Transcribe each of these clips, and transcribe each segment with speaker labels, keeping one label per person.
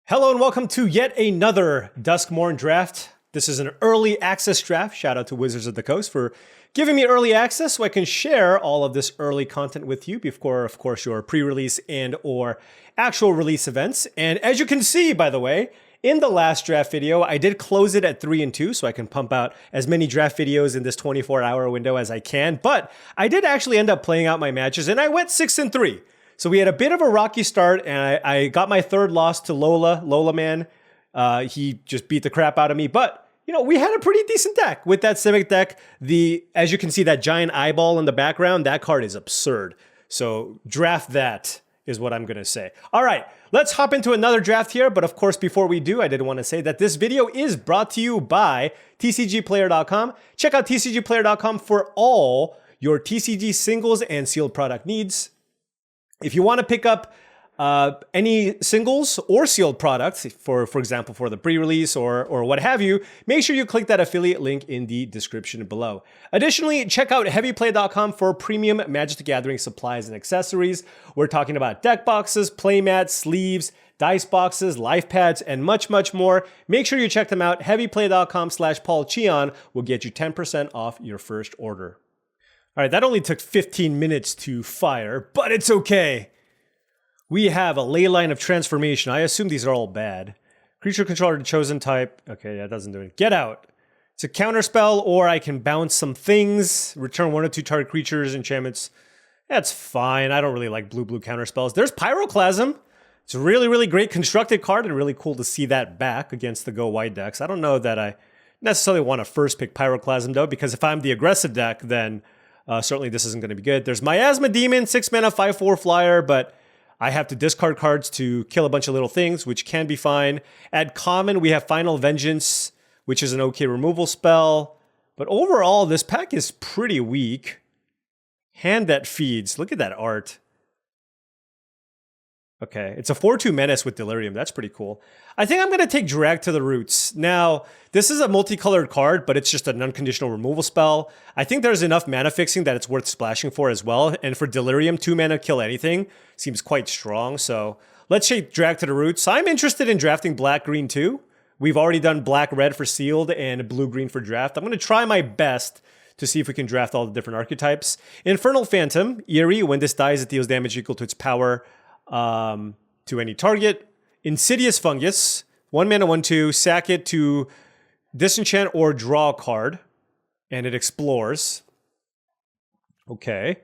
Speaker 1: Hello and welcome to yet another Duskmourn draft. This is an early access draft. Shout out to Wizards of the Coast for giving me early access so I can share all of this early content with you before, of course, your pre-release and or actual release events. And as you can see, by the way, in the last draft video, I did close it at 3 and 2 so I can pump out as many draft videos in this 24-hour window as I can. But I did actually end up playing out my matches and I went 6 and 3. So we had a bit of a rocky start, and I got my third loss to Lola man. He just beat the crap out of me, but you know, we had a pretty decent deck with that Civic deck. As you can see, that giant eyeball in the background, that card is absurd. So draft that is what I'm gonna say. All right, let's hop into another draft here. But of course, before we do, I did want to say that this video is brought to you by tcgplayer.com. Check out tcgplayer.com for all your TCG singles and sealed product needs. If you want to pick up any singles or sealed products, for example, for the pre-release or what have you, make sure you click that affiliate link in the description below. Additionally, check out heavyplay.com for premium Magic the Gathering supplies and accessories. We're talking about deck boxes, playmats, sleeves, dice boxes, life pads, and much, much more. Make sure you check them out. heavyplay.com/paulcheon will get you 10% off your first order. All right, that only took 15 minutes to fire, but it's okay. We have a ley line of transformation. I assume these are all bad. Creature controller chosen type. Okay, yeah, it doesn't do it. Get out. It's a counter spell, or I can bounce some things, return 1 or 2 target creatures, enchantments. That's fine. I don't really like blue counter spells. There's Pyroclasm. It's a really, really great constructed card, and really cool to see that back against the Go White decks. I don't know that I necessarily want to first pick Pyroclasm, though, because if I'm the aggressive deck, then certainly this isn't going to be good. There's Miasma Demon, 6 mana, 5/4 flyer, but I have to discard cards to kill a bunch of little things, which can be fine. At common, we have Final Vengeance, which is an okay removal spell. But overall, this pack is pretty weak. Hand That Feeds. Look at that art. Okay, it's a 4/2 Menace with Delirium. That's pretty cool. I think I'm going to take Drag to the Roots. Now, this is a multicolored card, but it's just an unconditional removal spell. I think there's enough mana fixing that it's worth splashing for as well. And for Delirium, 2 mana kill anything seems quite strong. So let's take Drag to the Roots. I'm interested in drafting black-green too. We've already done black-red for sealed and blue-green for draft. I'm going to try my best to see if we can draft all the different archetypes. Infernal Phantom, Eerie. When this dies, it deals damage equal to its power to any target. Insidious Fungus, 1 mana, 1/2, sack it to disenchant or draw a card, and it explores. Okay.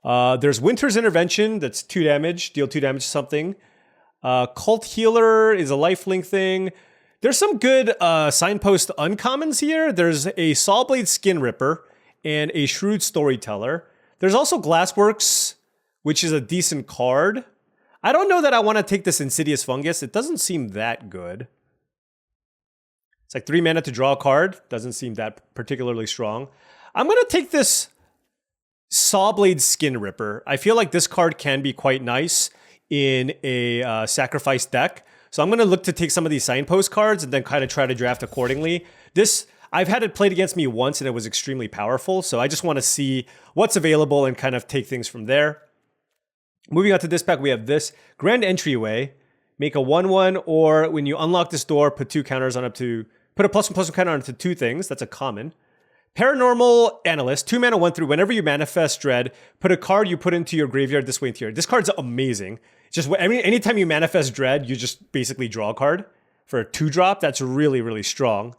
Speaker 1: There's Winter's Intervention, that's 2 damage, deal 2 damage to something. Cult Healer is a lifelink thing. There's some good signpost uncommons here. There's a Sawblade Skin Ripper and a Shrewd Storyteller. There's also Glassworks, which is a decent card. I don't know that I want to take this Insidious Fungus. It doesn't seem that good. It's like 3 mana to draw a card. Doesn't seem that particularly strong. I'm going to take this Sawblade Skin Ripper. I feel like this card can be quite nice in a sacrifice deck. So I'm going to look to take some of these signpost cards and then kind of try to draft accordingly. I've had it played against me once and it was extremely powerful. So I just want to see what's available and kind of take things from there. Moving on to this pack, we have this Grand Entryway. Make a 1/1, or when you unlock this door, put 2 counters on put a +1/+1 counter onto 2 things. That's a common. Paranormal Analyst, 2 mana, 1/3. Whenever you manifest Dread, put a card you put into your graveyard this way into here. This card's amazing. Just anytime you manifest Dread, you just basically draw a card for a 2-drop. That's really, really strong.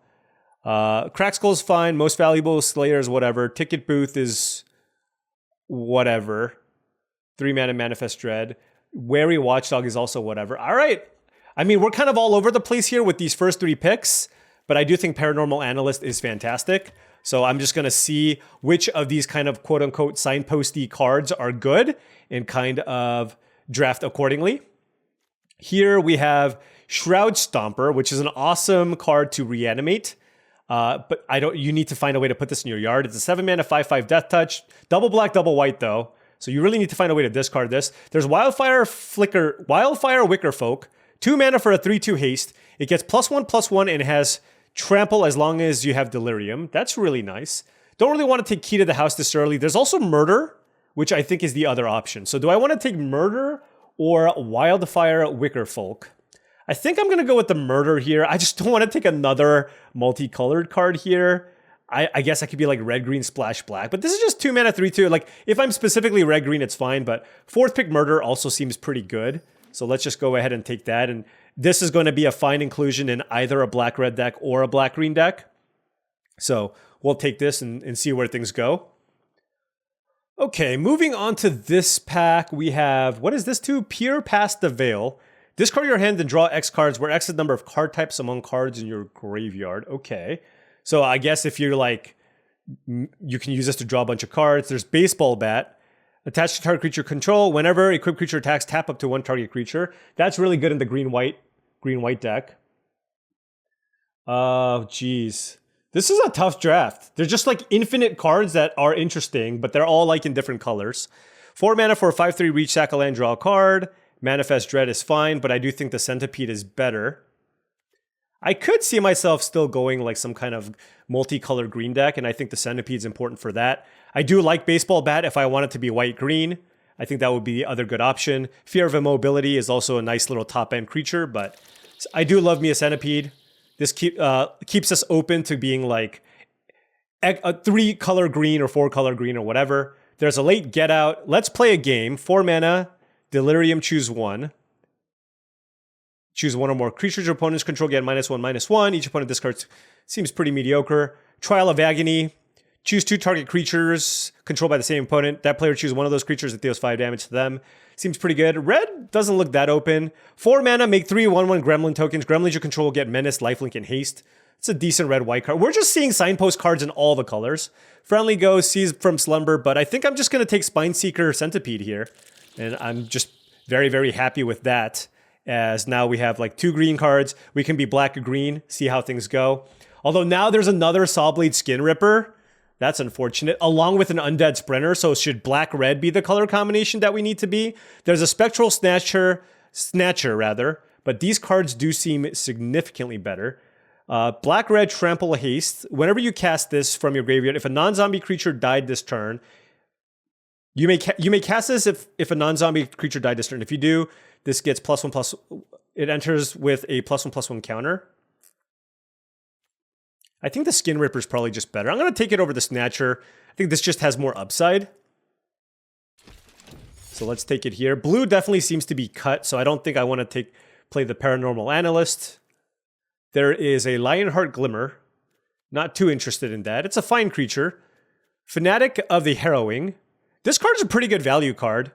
Speaker 1: Crack Skull's fine. Most Valuable Slayers, whatever. Ticket Booth is whatever. 3 mana Manifest Dread. Wary Watchdog is also whatever. All right. I mean, we're kind of all over the place here with these first 3 picks, but I do think Paranormal Analyst is fantastic. So I'm just going to see which of these kind of quote-unquote signposty cards are good and kind of draft accordingly. Here we have Shroud Stomper, which is an awesome card to reanimate. But you need to find a way to put this in your yard. It's a 7 mana 5/5 Death Touch. Double black, double white though. So you really need to find a way to discard this. There's Wildfire Wickerfolk, 2 mana for a 3/2 haste. It gets +1/+1 and has trample as long as you have Delirium. That's really nice. Don't really want to take Key to the House this early. There's also Murder, which I think is the other option. So do I want to take Murder or Wildfire Wickerfolk? I think I'm going to go with the Murder here. I just don't want to take another multicolored card here. I guess I could be like red, green, splash, black. But this is just 2 mana, 3/2. Like, if I'm specifically red, green, it's fine. But 4th pick Murder also seems pretty good. So let's just go ahead and take that. And this is going to be a fine inclusion in either a black-red deck or a black-green deck. So we'll take this and see where things go. Okay, moving on to this pack, we have, what is this to? Peer Past the Veil. Discard your hand and draw X cards, where X is the number of card types among cards in your graveyard. Okay. So I guess if you're like, you can use this to draw a bunch of cards. There's Baseball Bat. Attached to target creature control. Whenever equipped creature attacks, tap up to 1 target creature. That's really good in the green-white deck. Oh, geez. This is a tough draft. There's just like infinite cards that are interesting, but they're all like in different colors. 4 mana for a 5/3 reach, sack a land, draw a card. Manifest Dread is fine, but I do think the Centipede is better. I could see myself still going like some kind of multicolored green deck, and I think the Centipede is important for that. I do like Baseball Bat if I want it to be white-green. I think that would be the other good option. Fear of Immobility is also a nice little top-end creature, but I do love me a Centipede. This keeps us open to being like a 3-color green or 4-color green or whatever. There's a late Get Out. Let's play a game. 4 mana, Delirium, choose 1. Choose 1 or more creatures your opponents control, get -1/-1. Each opponent discards. Seems pretty mediocre. Trial of Agony. Choose 2 target creatures controlled by the same opponent. That player choose 1 of those creatures that deals 5 damage to them. Seems pretty good. Red doesn't look that open. 4 mana, make 3 1/1 Gremlin tokens. Gremlins you control get Menace, Lifelink, and Haste. It's a decent red-white card. We're just seeing Signpost cards in all the colors. Friendly Ghost, Seize from Slumber, but I think I'm just going to take Spineseeker Centipede here. And I'm just very, very happy with that. As now we have like 2 green cards. We can be black or green, see how things go. Although now there's another Sawblade Skin Ripper. That's unfortunate. Along with an Undead Sprinter. So should black-red be the color combination that we need to be? There's a Spectral Snatcher, but these cards do seem significantly better. Black-red Trample Haste. Whenever you cast this from your graveyard, if a non-zombie creature died this turn, you may cast this if a non-zombie creature died this turn. If you do, this gets +1/+. It enters with a +1/+1 counter. I think the Skin Ripper is probably just better. I'm going to take it over the Snatcher. I think this just has more upside. So let's take it here. Blue definitely seems to be cut, so I don't think I want to play the Paranormal Analyst. There is a Lionheart Glimmer. Not too interested in that. It's a fine creature. Fanatic of the Harrowing. This card's a pretty good value card.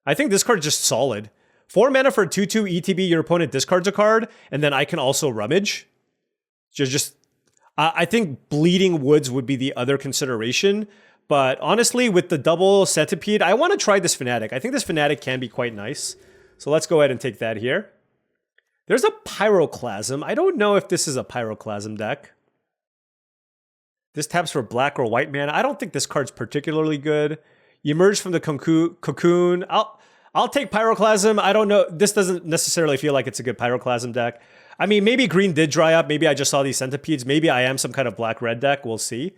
Speaker 1: I think this card's just solid. 4 mana for 2/2 ETB, your opponent discards a card, and then I can also rummage. I think Bleeding Woods would be the other consideration, but honestly, with the double Centipede, I want to try this Fanatic. I think this Fanatic can be quite nice. So let's go ahead and take that here. There's a Pyroclasm. I don't know if this is a Pyroclasm deck. This taps for black or white mana. I don't think this card's particularly good. You emerge from the cocoon. I'll take Pyroclasm. I don't know. This doesn't necessarily feel like it's a good Pyroclasm deck. I mean, maybe green did dry up. Maybe I just saw these Centipedes. Maybe I am some kind of black-red deck. We'll see.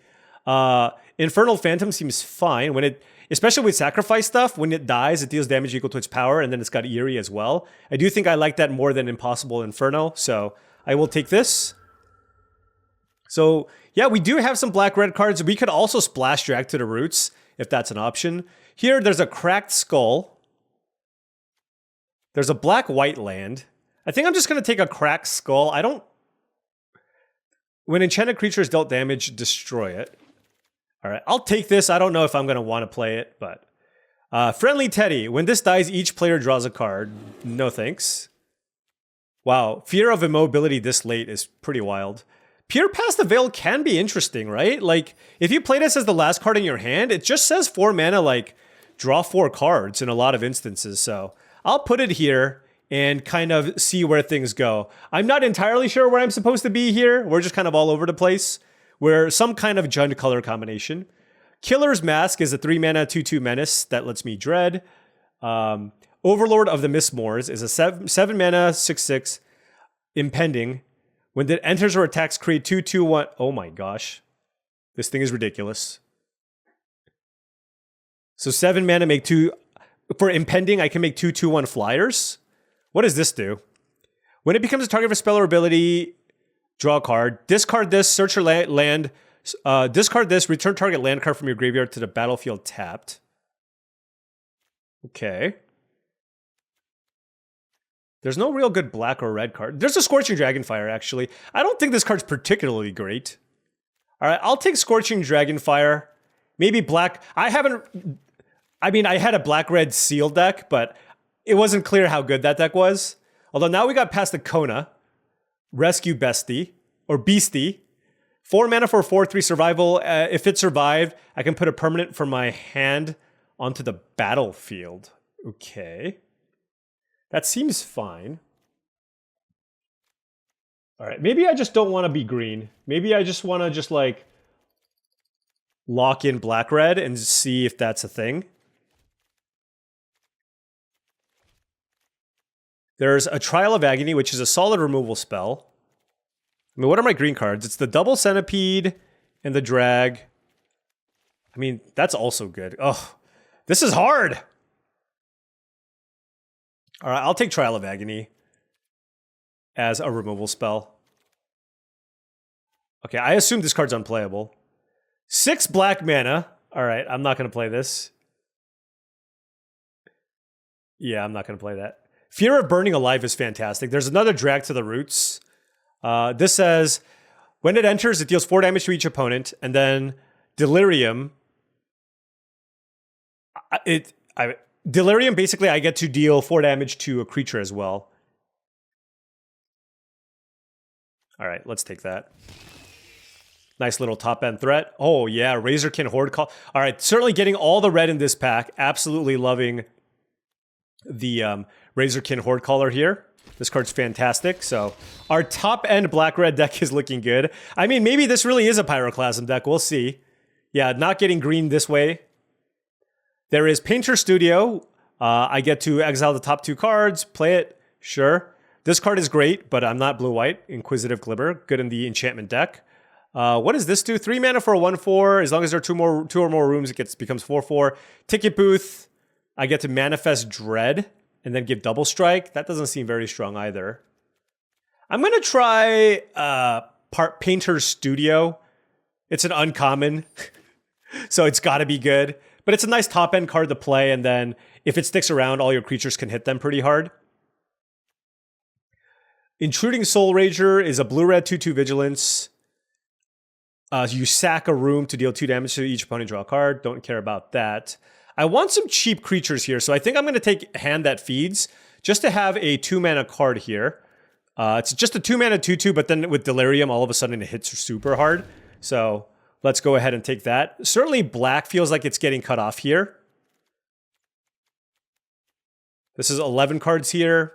Speaker 1: Infernal Phantom seems fine. Especially with sacrifice stuff, when it dies, it deals damage equal to its power, and then it's got Eerie as well. I do think I like that more than Impossible Inferno, so I will take this. So, yeah, we do have some black-red cards. We could also splash Drag to the Roots, if that's an option. Here, there's a Cracked Skull. There's a black-white land. I think I'm just going to take a Cracked Skull. When enchanted creatures dealt damage, destroy it. All right, I'll take this. I don't know if I'm going to want to play it, but... Friendly Teddy. When this dies, each player draws a card. No thanks. Wow, Fear of Immobility this late is pretty wild. Peer Past the Veil can be interesting, right? Like, if you play this as the last card in your hand, it just says 4 mana, like, draw 4 cards in a lot of instances. So I'll put it here and kind of see where things go. I'm not entirely sure where I'm supposed to be here. We're just kind of all over the place. We're some kind of Jund color combination. Killer's Mask is a 3 mana 2/2 menace that lets me dread. Overlord of the Mistmoors is a 7 mana 6/6 impending. When it enters or attacks, create 2/2/1. Oh my gosh. This thing is ridiculous. So 7 mana make 2. For impending, I can make 2/2/1 flyers. What does this do? When it becomes a target of a spell or ability, draw a card. Discard this, search your land. Discard this, return target land card from your graveyard to the battlefield tapped. Okay. There's no real good black or red card. There's a Scorching Dragonfire, actually. I don't think this card's particularly great. All right, I'll take Scorching Dragonfire. Maybe black. I had a black-red seal deck, but it wasn't clear how good that deck was. Although now we got past the Kona. Rescue Bestie, or Beastie. 4 mana for 4/3 survival. If it survived, I can put a permanent from my hand onto the battlefield. Okay. That seems fine. All right, maybe I just don't want to be green. Maybe I just want to like lock in black-red and see if that's a thing. There's a Trial of Agony, which is a solid removal spell. I mean, what are my green cards? It's the Double Centipede and the Drag. I mean, that's also good. Oh, this is hard. All right, I'll take Trial of Agony as a removal spell. Okay, I assume this card's unplayable. 6 black mana. All right, I'm not going to play this. Yeah, I'm not going to play that. Fear of Burning Alive is fantastic. There's another Drag to the Roots. This says, when it enters, it deals 4 damage to each opponent, and then Delirium. Delirium, basically, I get to deal 4 damage to a creature as well. All right, let's take that. Nice little top-end threat. Oh, yeah, Razorkin Horde Call. All right, certainly getting all the red in this pack. Absolutely loving the Razorkin Horde Caller here. This card's fantastic. So our top-end black-red deck is looking good. I mean, maybe this really is a Pyroclasm deck. We'll see. Yeah, not getting green this way. There is Painter Studio. I get to exile the top 2 cards, play it. Sure. This card is great, but I'm not blue-white. Inquisitive Glimmer. Good in the enchantment deck. What does this do? 3 mana for a 1/4. As long as there are 2 or more rooms, it becomes 4/4. Ticket Booth. I get to manifest Dread and then give double strike. That doesn't seem very strong either. I'm going to try Painter Studio. It's an uncommon, so it's got to be good. But it's a nice top-end card to play, and then if it sticks around, all your creatures can hit them pretty hard. Intruding Soul Rager is a blue-red 2/2 vigilance. You sack a room to deal 2 damage to each opponent, draw a card. Don't care about that. I want some cheap creatures here, so I think I'm going to take Hand That Feeds just to have a 2-mana card here. It's just a 2-mana 2/2, but then with Delirium, all of a sudden it hits super hard. So let's go ahead and take that. Certainly black feels like it's getting cut off here. This is 11 cards here.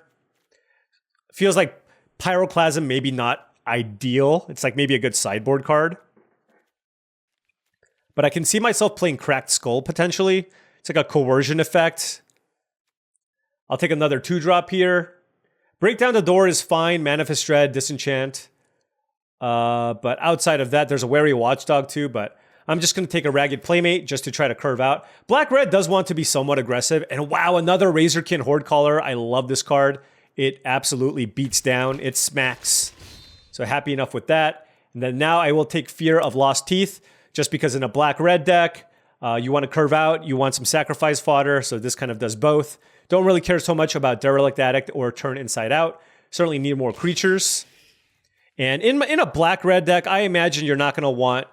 Speaker 1: Feels like Pyroclasm maybe not ideal. It's like maybe a good sideboard card. But I can see myself playing Cracked Skull potentially. It's like a coercion effect. I'll take another 2-drop here. Break Down the Door is fine. Manifest Dread, Disenchant. But outside of that, there's a Wary Watchdog too, but I'm just going to take a Ragged Playmate just to try to curve out. Black-red does want to be somewhat aggressive. And wow, another Razorkin Horde Caller. I love this card. It absolutely beats down. It smacks. So happy enough with that. And then now I will take Fear of Lost Teeth, just because in a black-red deck, you want to curve out, you want some sacrifice fodder, so this kind of does both. Don't really care so much about Derelict Addict or Turn Inside Out. Certainly need more creatures. And in a black-red deck, I imagine you're not going to want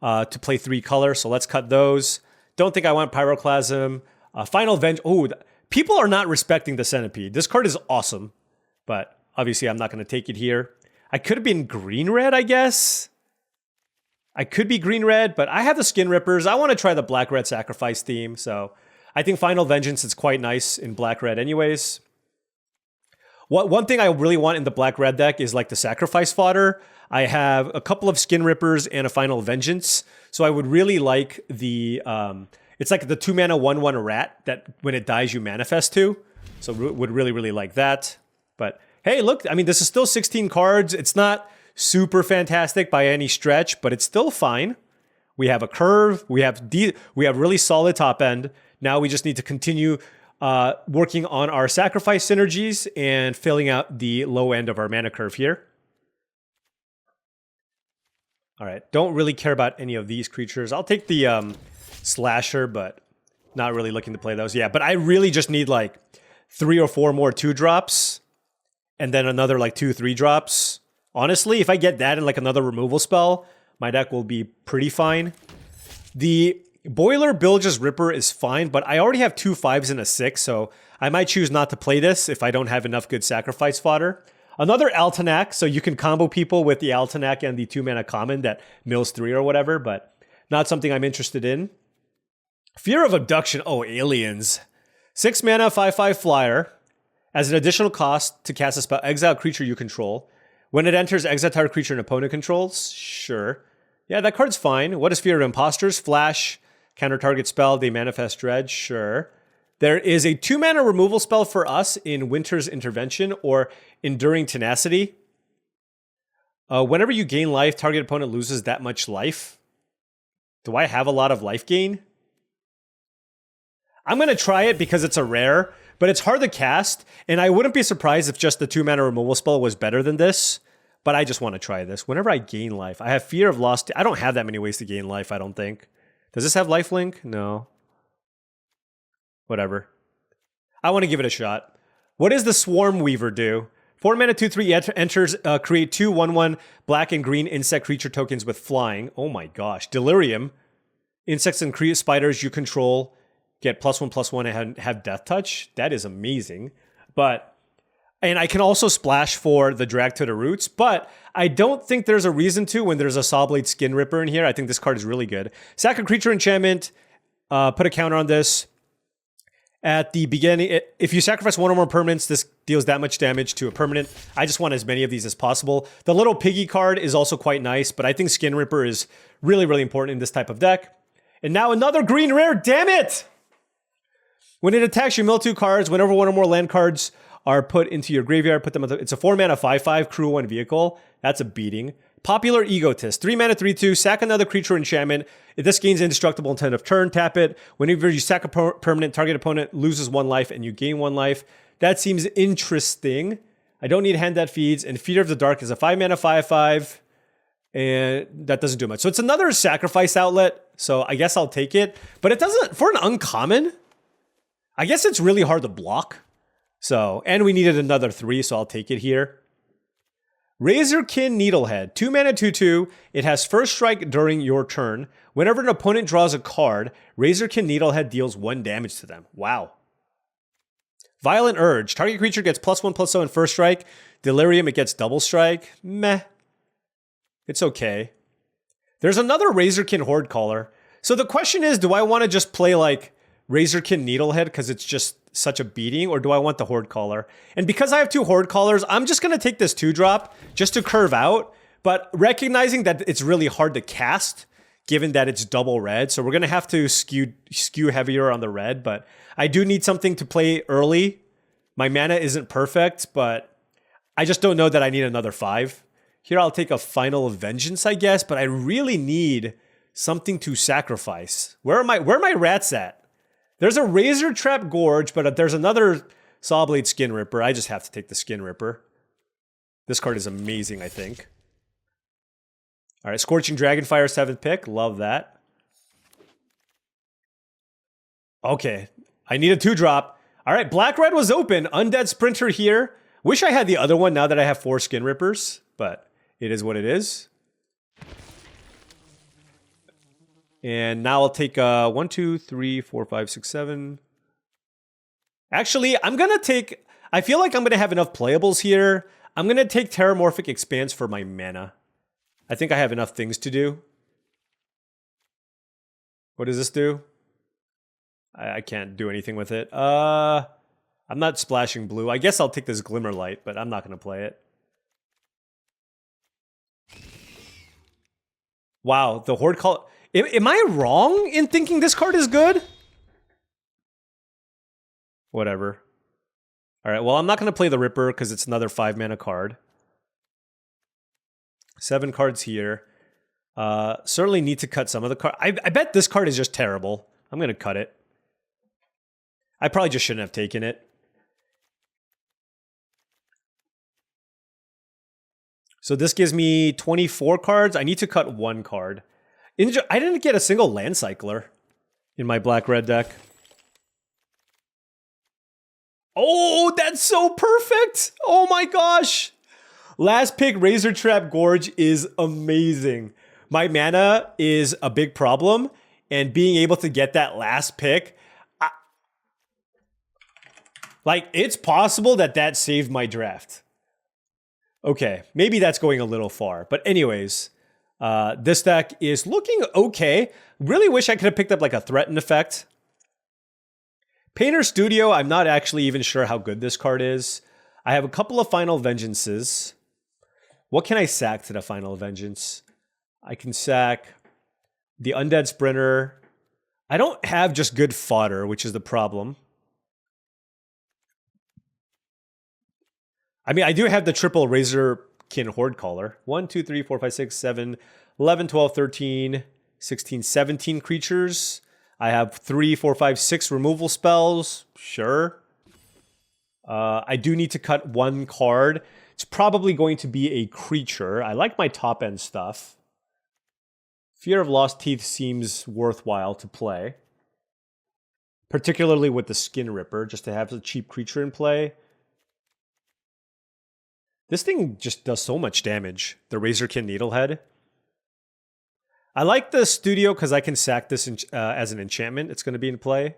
Speaker 1: to play 3 color, so let's cut those. Don't think I want Pyroclasm. Final Venge. Oh, people are not respecting the Centipede. This card is awesome, but obviously I'm not going to take it here. I could have been green-red, I guess. I could be green-red, but I have the Skin Rippers. I want to try the black-red sacrifice theme, so I think Final Vengeance is quite nice in black-red anyways. One thing I really want in the black-red deck is like the sacrifice fodder. I have a couple of Skin Rippers and a Final Vengeance, so I would really like the... it's like the 2-mana 1/1 rat that when it dies you manifest to, so would really, really like that. But hey, look, I mean, this is still 16 cards. It's not super fantastic by any stretch, but it's still fine. We have a curve. We have really solid top end. Now we just need to continue working on our sacrifice synergies and filling out the low end of our mana curve here. All right, don't really care about any of these creatures. I'll take the Slasher, but not really looking to play those. Yeah, but I really just need like 3 or 4 more 2-drops and then another like 2 3-drops. Honestly, if I get that and like another removal spell, my deck will be pretty fine. The Boiler Bilge's Ripper is fine, but I already have 2 5s and a 6, so I might choose not to play this if I don't have enough good sacrifice fodder. Another Altanak, so you can combo people with the Altanak and the 2-mana common that mills 3 or whatever, but not something I'm interested in. Fear of Abduction. Oh, aliens. 6 mana, 5/5 flyer. As an additional cost to cast a spell, exile a creature you control. When it enters, exile target creature an opponent controls. Sure. Yeah, that card's fine. What is Fear of Imposters? Flash. Counter target spell. They manifest dread. Sure. There is a 2-mana removal spell for us in Winter's Intervention or Enduring Tenacity. Whenever you gain life, target opponent loses that much life. Do I have a lot of life gain? I'm going to try it because it's a rare, but it's hard to cast, and I wouldn't be surprised if just the 2-mana removal spell was better than this, but I just want to try this. Whenever I gain life, I have Fear of Lost. I don't have that many ways to gain life, I don't think. Does this have lifelink? No. Whatever. I want to give it a shot. What does the Swarm Weaver do? 4 mana, 2/3 enters, create 2 1/1 black and green insect creature tokens with flying. Oh my gosh. Delirium. Insects and spiders you control get +1/+1 and have death touch. That is amazing. And I can also splash for the Drag to the Roots, but I don't think there's a reason to when there's a Sawblade Skin Ripper in here. I think this card is really good. Sack a creature enchantment, put a counter on this. At the beginning, if you sacrifice 1 or more permanents, this deals that much damage to a permanent. I just want as many of these as possible. The little piggy card is also quite nice, but I think Skin Ripper is really, really important in this type of deck. And now another green rare, damn it! When it attacks, you mill 2 cards. Whenever 1 or more land cards are put into your graveyard, put them on it's a 4 mana 5/5 crew 1 vehicle. That's a beating. Popular Egotist. 3 mana 3/2. Sack another creature enchantment. If this gains indestructible until end of turn, tap it. Whenever you sack a permanent, target opponent loses 1 life and you gain 1 life. That seems interesting. I don't need hand that feeds. And Fear of the Dark is a 5 mana 5/5. And that doesn't do much. So it's another sacrifice outlet. So I guess I'll take it. But it doesn't, for an uncommon, I guess it's really hard to block. So, and we needed another 3, so I'll take it here. Razorkin Needlehead, 2 mana 2/2. It has first strike during your turn. Whenever an opponent draws a card, Razorkin Needlehead deals 1 damage to them. Wow. Violent Urge, target creature gets +1/+0 in first strike. Delirium, it gets double strike. Meh. It's okay. There's another Razorkin Horde Caller. So the question is, do I want to just play like Razorkin Needlehead because it's just such a beating, or do I want the Horde Caller? And because I have 2 Horde Callers, I'm just going to take this 2-drop just to curve out, but recognizing that it's really hard to cast given that it's double red. So we're going to have to skew heavier on the red, but I do need something to play early. My mana isn't perfect, but I just don't know that I need another 5. Here I'll take a Final Vengeance, I guess, but I really need something to sacrifice. Where are my rats at? There's a Razor Trap Gorge, but there's another Sawblade Skin Ripper. I just have to take the Skin Ripper. This card is amazing, I think. All right, Scorching Dragonfire, 7th pick. Love that. Okay, I need a 2-drop. All right, Black-Red was open. Undead Sprinter here. Wish I had the other one now that I have 4 Skin Rippers, but it is what it is. And now I'll take 1, 2, 3, 4, 5, 6, 7. Actually, I'm going to take... I feel like I'm going to have enough playables here. I'm going to take Terramorphic Expanse for my mana. I think I have enough things to do. What does this do? I can't do anything with it. I'm not splashing blue. I guess I'll take this Glimmerlight, but I'm not going to play it. Wow, the Horde Call... Am I wrong in thinking this card is good? Whatever. All right, well, I'm not going to play the Ripper because it's another 5-mana card. 7 cards here. Certainly need to cut some of the cards. I bet this card is just terrible. I'm going to cut it. I probably just shouldn't have taken it. So this gives me 24 cards. I need to cut 1 card. I didn't get a single land cycler in my black-red deck. Oh, that's so perfect! Oh my gosh! Last pick, Razor Trap Gorge is amazing. My mana is a big problem, and being able to get that last pick, like, it's possible that that saved my draft. Okay, maybe that's going a little far. But anyways, this deck is looking okay. Really wish I could have picked up like a Threaten effect. Painter Studio, I'm not actually even sure how good this card is. I have a couple of Final Vengeances. What can I sack to the Final Vengeance? I can sack the Undead Sprinter. I don't have just good fodder, which is the problem. I mean, I do have the triple Razorkin Horde Caller. 1, 2, 3, 4, 5, 6, 7, 11, 12, 13, 16, 17 creatures. I have 3, 4, 5, 6 removal spells. Sure. I do need to cut 1 card. It's probably going to be a creature. I like my top end stuff. Fear of Lost Teeth seems worthwhile to play. Particularly with the Skin Ripper, just to have a cheap creature in play. This thing just does so much damage. The Razorkin Needlehead. I like the Studio because I can sack this as an enchantment. It's going to be in play.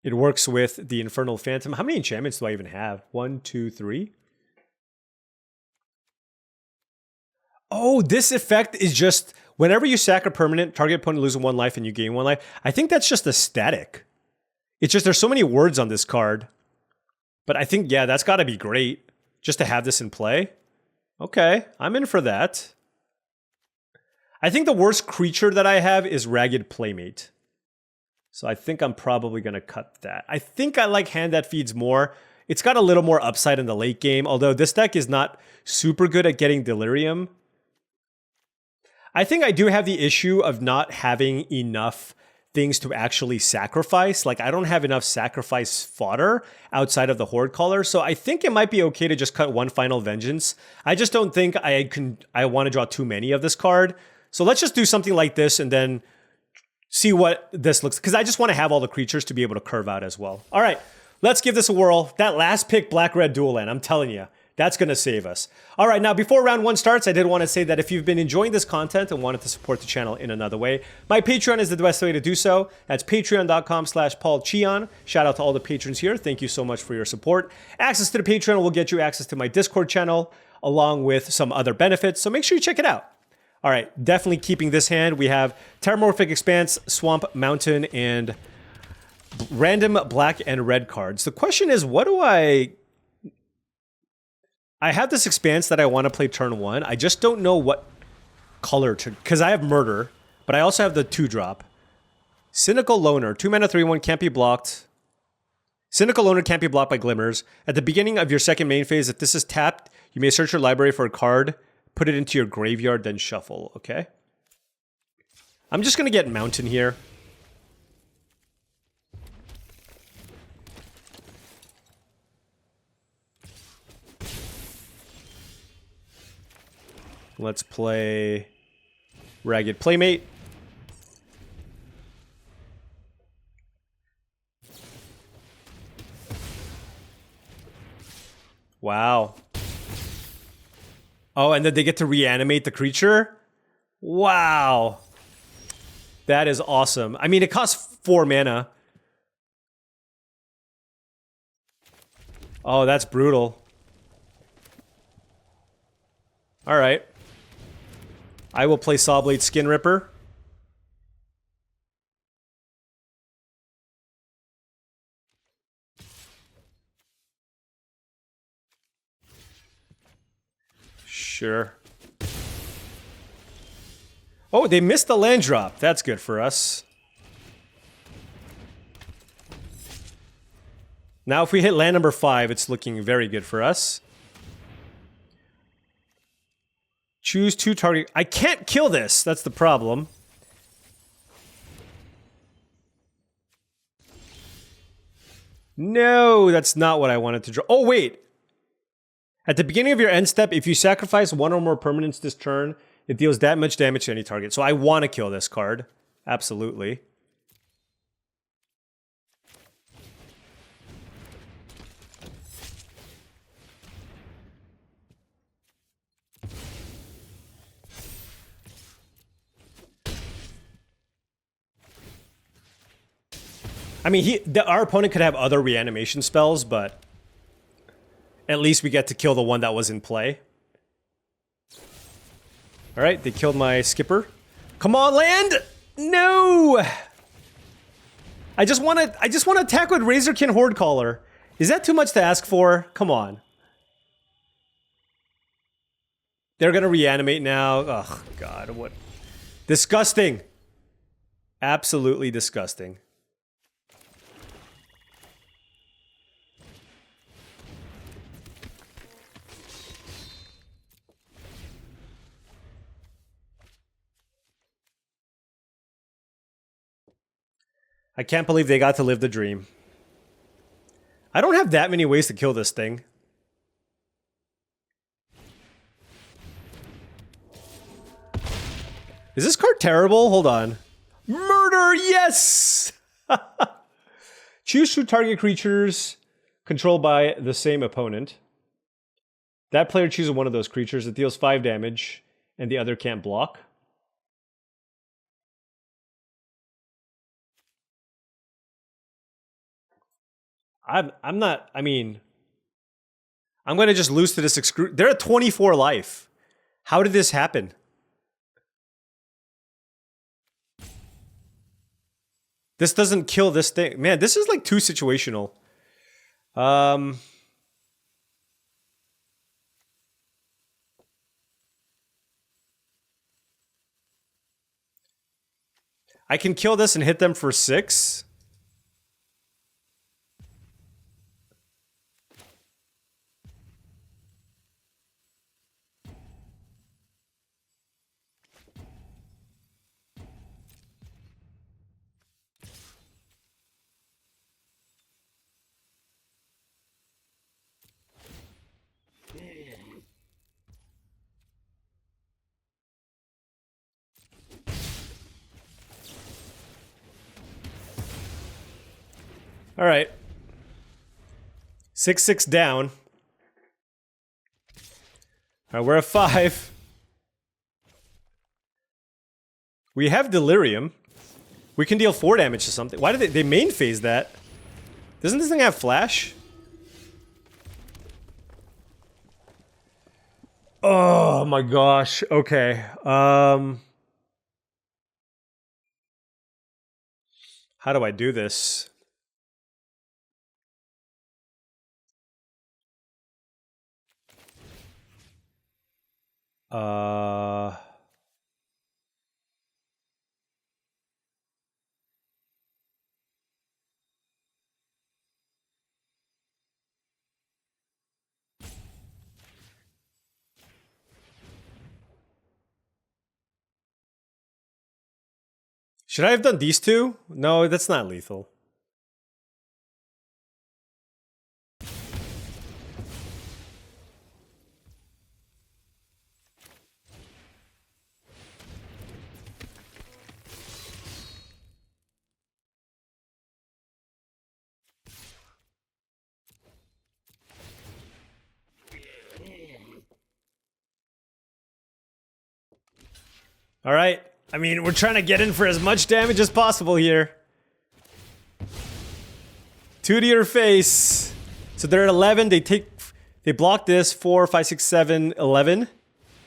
Speaker 1: It works with the Infernal Phantom. How many enchantments do I even have? 1, 2, 3? Oh, this effect is just whenever you sack a permanent, target opponent loses 1 life and you gain 1 life. I think that's just a static. It's just there's so many words on this card. But I think, yeah, that's got to be great just to have this in play. Okay, I'm in for that. I think the worst creature that I have is Ragged Playmate. So I think I'm probably going to cut that. I think I like Hand That Feeds more. It's got a little more upside in the late game, although this deck is not super good at getting Delirium. I think I do have the issue of not having enough things to actually sacrifice. Like, I don't have enough sacrifice fodder outside of the Horde Caller, so I think it might be okay to just cut 1 Final Vengeance. I just don't think I want to draw too many of this card. So let's just do something like this and then see what this looks, because I just want to have all the creatures to be able to curve out as well. All right, let's give this a whirl. That last pick, Black-Red Dual Land, I'm telling you, that's going to save us. All right, now before round 1 starts, I did want to say that if you've been enjoying this content and wanted to support the channel in another way, my Patreon is the best way to do so. That's patreon.com/paulcheon. Shout out to all the patrons here. Thank you so much for your support. Access to the Patreon will get you access to my Discord channel, along with some other benefits, so make sure you check it out. All right, definitely keeping this hand. We have Terramorphic Expanse, Swamp, Mountain, and random black and red cards. The question is, what do I have this Expanse that I want to play turn 1. I just don't know what color to, because I have Murder, but I also have the 2-drop. Cynical Loner, 2 mana, 3/1, can't be blocked. Cynical Loner can't be blocked by Glimmers. At the beginning of your second main phase, if this is tapped, you may search your library for a card, put it into your graveyard, then shuffle, okay? I'm just going to get Mountain here. Let's play Ragged Playmate. Wow. Oh, and then they get to reanimate the creature? Wow. That is awesome. I mean, it costs 4 mana. Oh, that's brutal. All right. I will play Sawblade Skin Ripper. Sure. Oh, they missed the land drop. That's good for us. Now, if we hit land number 5, it's looking very good for us. Choose 2 target. I can't kill this. That's the problem. No, that's not what I wanted to draw. Oh, wait. At the beginning of your end step, if you sacrifice one or more permanents this turn, it deals that much damage to any target. So I want to kill this card. Absolutely. I mean, our opponent could have other reanimation spells, but at least we get to kill the one that was in play. All right, they killed my skipper. Come on, land! No! I just want to attack with Razorkin Horde Caller. Is that too much to ask for? Come on. They're gonna reanimate now. Oh God, what? Disgusting. Absolutely disgusting. I can't believe they got to live the dream. I don't have that many ways to kill this thing. Is this card terrible? Hold on. Murder, yes! Choose 2 target creatures controlled by the same opponent. That player chooses one of those creatures. It deals 5 damage, and the other can't block. I'm not, I mean, I'm going to just lose to this they're at 24 life. How did this happen? This doesn't kill this thing. Man, this is like too situational. I can kill this and hit them for 6. All right. 6-6 down. All right, we're at 5. We have Delirium. We can deal 4 damage to something. Why did they main phase that? Doesn't this thing have flash? Oh my gosh. Okay. How do I do this? Should I have done these 2? No, that's not lethal. All right. I mean, we're trying to get in for as much damage as possible here. 2 to your face. So they're at 11. They block this. 4, 5, 6, 7, 11.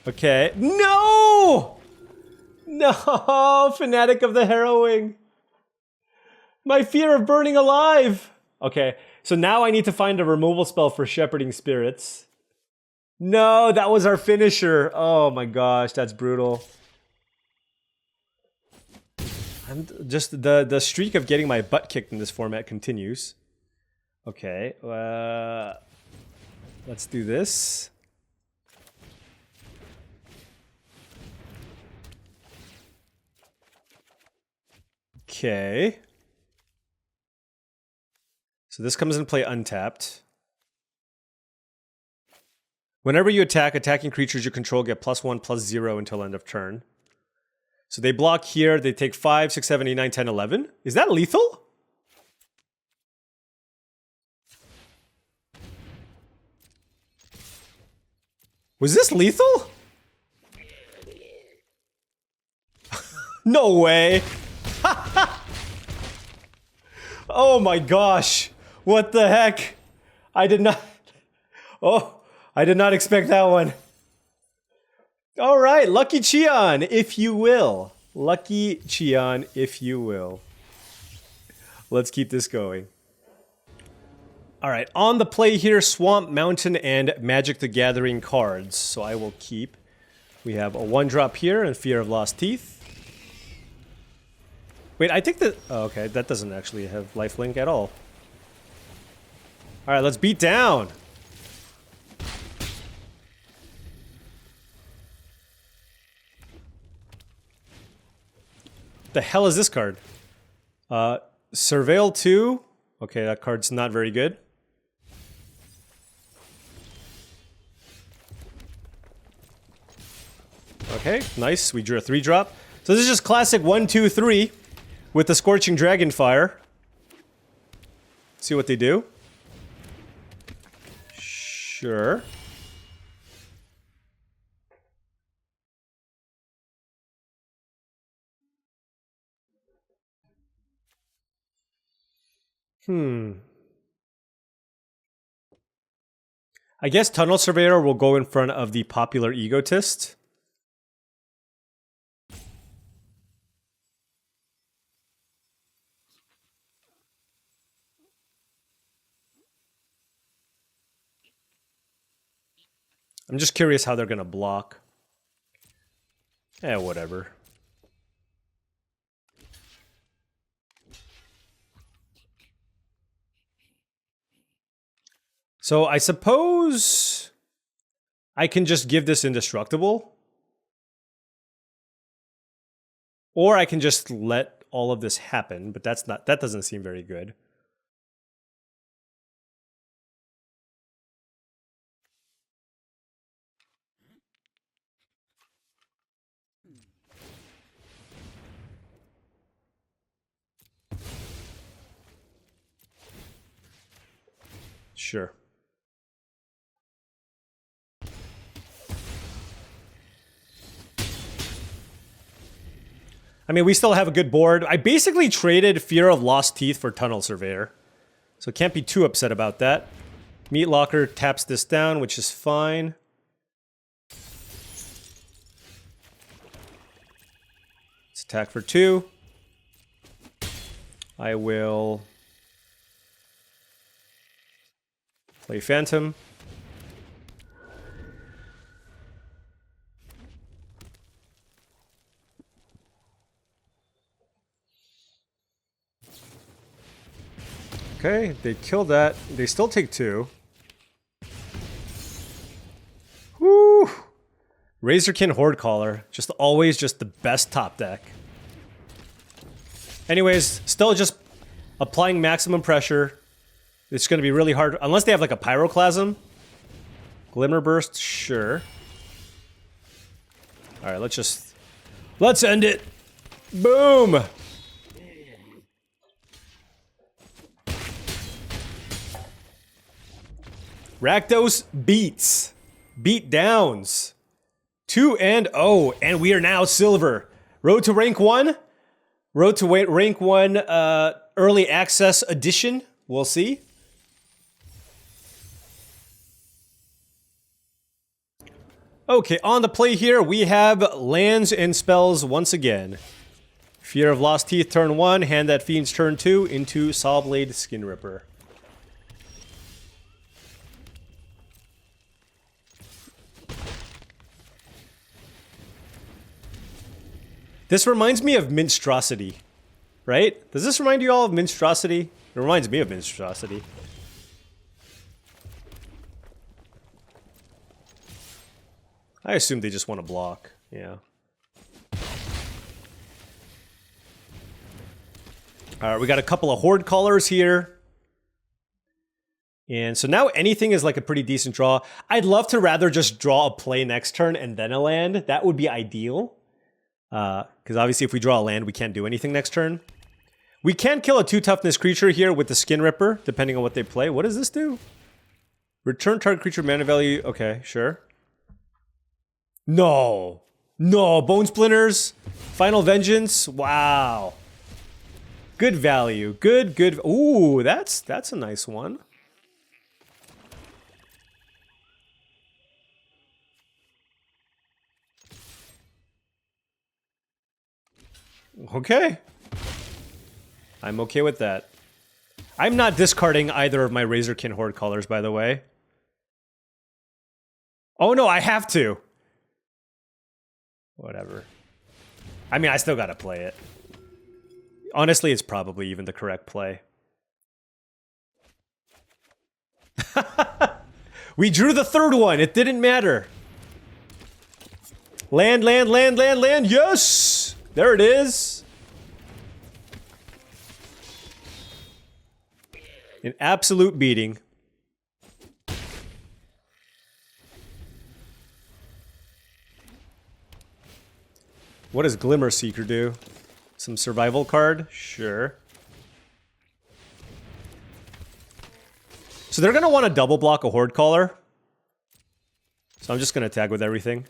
Speaker 1: Okay. No! No! Fanatic of the Harrowing. My fear of burning alive. Okay. So now I need to find a removal spell for Shepherding Spirits. No, that was our finisher. Oh my gosh, that's brutal. I'm just the streak of getting my butt kicked in this format continues. Okay, let's do this. Okay. So this comes into play untapped. Whenever you attack, attacking creatures you control get +1/+0 until end of turn. So they block here, they take 5, 6, 7, 8, 9, 10, 11. Is that lethal? Was this lethal? No way. Oh my gosh. What the heck? I did not... Oh, I did not expect that one. All right, Lucky Cheon, if you will. Lucky Cheon, if you will. Let's keep this going. All right, on the play here, Swamp, Mountain, and Magic the Gathering cards. So I will keep. We have a 1-drop here and Fear of Lost Teeth. Wait, I think that... Oh, okay, that doesn't actually have lifelink at all. All right, let's beat down. The hell is this card? Surveil 2. Okay, that card's not very good. Okay, nice. We drew a 3-drop. So this is just classic 1, 2, 3 with the Scorching Dragonfire. See what they do. Sure. I guess Tunnel Surveyor will go in front of the Popular Egotist. I'm just curious how they're gonna block. Whatever. So I suppose I can just give this indestructible. Or I can just let all of this happen, but that doesn't seem very good. Sure. I mean, we still have a good board. I basically traded Fear of Lost Teeth for Tunnel Surveyor. So can't be too upset about that. Meat Locker taps this down, which is fine. Let's attack for 2. I will play Phantom. Okay, they kill that. They still take 2. Woo! Razorkin Horde Caller. Just always just the best top deck. Anyways, still just applying maximum pressure. It's going to be really hard. Unless they have like a Pyroclasm. Glimmer Burst, sure. Alright, let's end it. Boom! Rakdos beats. Beat downs. 2-0, and we are now silver. Road to rank 1. Road to rank 1 early access edition. We'll see. Okay, on the play here, we have lands and spells once again. Fear of Lost Teeth turn 1, Hand That Fiends turn 2 into Sawblade Skin Ripper. This reminds me of Minstrosity, right? Does this remind you all of Minstrosity? It reminds me of Minstrosity. I assume they just want to block, yeah. Alright, we got a couple of Horde Callers here. And so now anything is like a pretty decent draw. I'd love to rather just draw a play next turn and then a land. That would be ideal. Because obviously if we draw a land, we can't do anything next turn. We can kill a 2-toughness creature here with the Skin Ripper, depending on what they play. What does this do? Return target creature mana value. Okay, sure. No. No, Bone Splinters. Final Vengeance. Wow. Good value. Good. Ooh, that's a nice one. Okay. I'm okay with that. I'm not discarding either of my Razorkin Horde colors, by the way. Oh no, I have to. Whatever. I mean, I still gotta play it. Honestly, it's probably even the correct play. We drew the third one. It didn't matter. Land. Yes! There it is. An absolute beating. What does Glimmer Seeker do? Some survival card? Sure. So they're going to want to double block a Horde Caller. So I'm just going to tag with everything.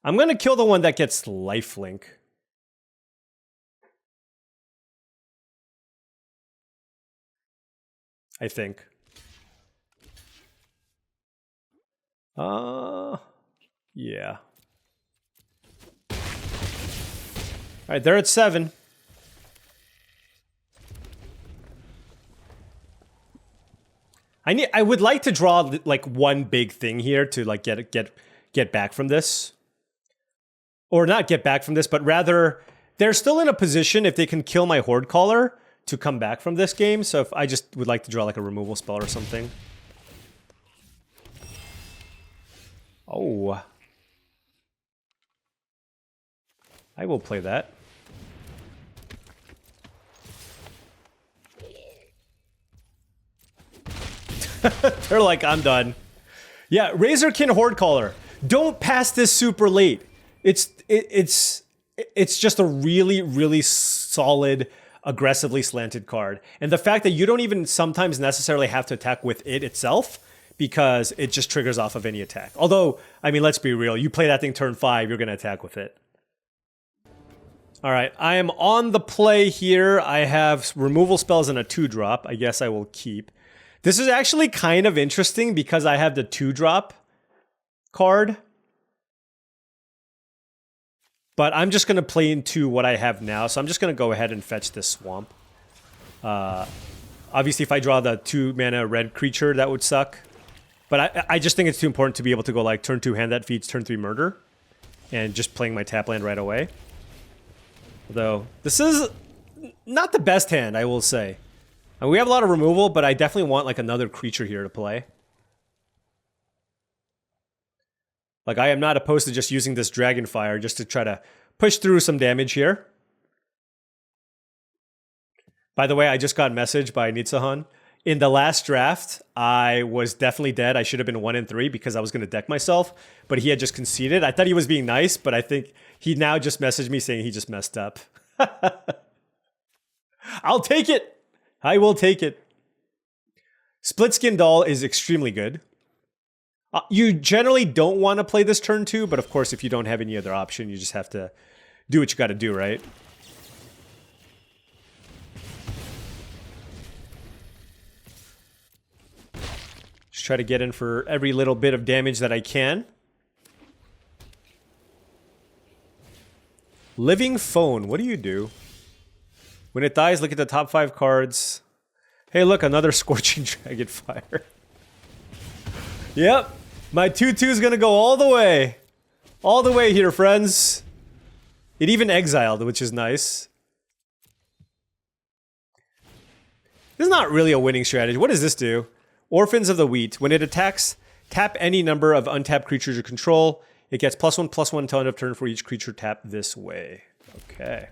Speaker 1: I'm going to kill the one that gets lifelink. I think. Yeah. Alright, they're at 7. I would like to draw like one big thing here to like get back from this. Or not get back from this, but rather they're still in a position if they can kill my Horde Caller to come back from this game. So if I just would like to draw like a removal spell or something. Oh. I will play that. They're like, I'm done. Yeah, Razorkin Horde Caller. Don't pass this super late. It's just a really solid, aggressively slanted card. And the fact that you don't even sometimes necessarily have to attack with it itself, because it just triggers off of any attack. Although, I mean, let's be real. You play that thing turn 5, you're going to attack with it. All right, I am on the play here. I have removal spells and a 2-drop. I guess I will keep. This is actually kind of interesting because I have the 2-drop card. But I'm just going to play into what I have now. So I'm just going to go ahead and fetch this Swamp. Obviously, if I draw the 2-mana red creature, that would suck. But I just think it's too important to be able to go like turn 2 Hand That Feeds, turn 3 Murder. And just playing my tap land right away. Although, this is not the best hand, I will say. And we have a lot of removal, but I definitely want like another creature here to play. Like, I am not opposed to just using this Dragonfire just to try to push through some damage here. By the way, I just got a message by Nitsahan. In the last draft, I was definitely dead. I should have been 1-3 because I was going to deck myself, but he had just conceded. I thought he was being nice, but I think he now just messaged me saying he just messed up. I'll take it. I will take it. Split Skin Doll is extremely good. You generally don't want to play this turn 2, but of course, if you don't have any other option, you just have to do what you got to do, right? Just try to get in for every little bit of damage that I can. Living Phone, what do you do? When it dies, look at the top 5 cards. Hey, look, another Scorching Dragonfire. Yep, my 2/2 is gonna go all the way. All the way here, friends. It even exiled, which is nice. This is not really a winning strategy. What does this do? Orphans of the Wheat. When it attacks, tap any number of untapped creatures you control. It gets +1/+1 until end of turn for each creature tapped this way. Okay.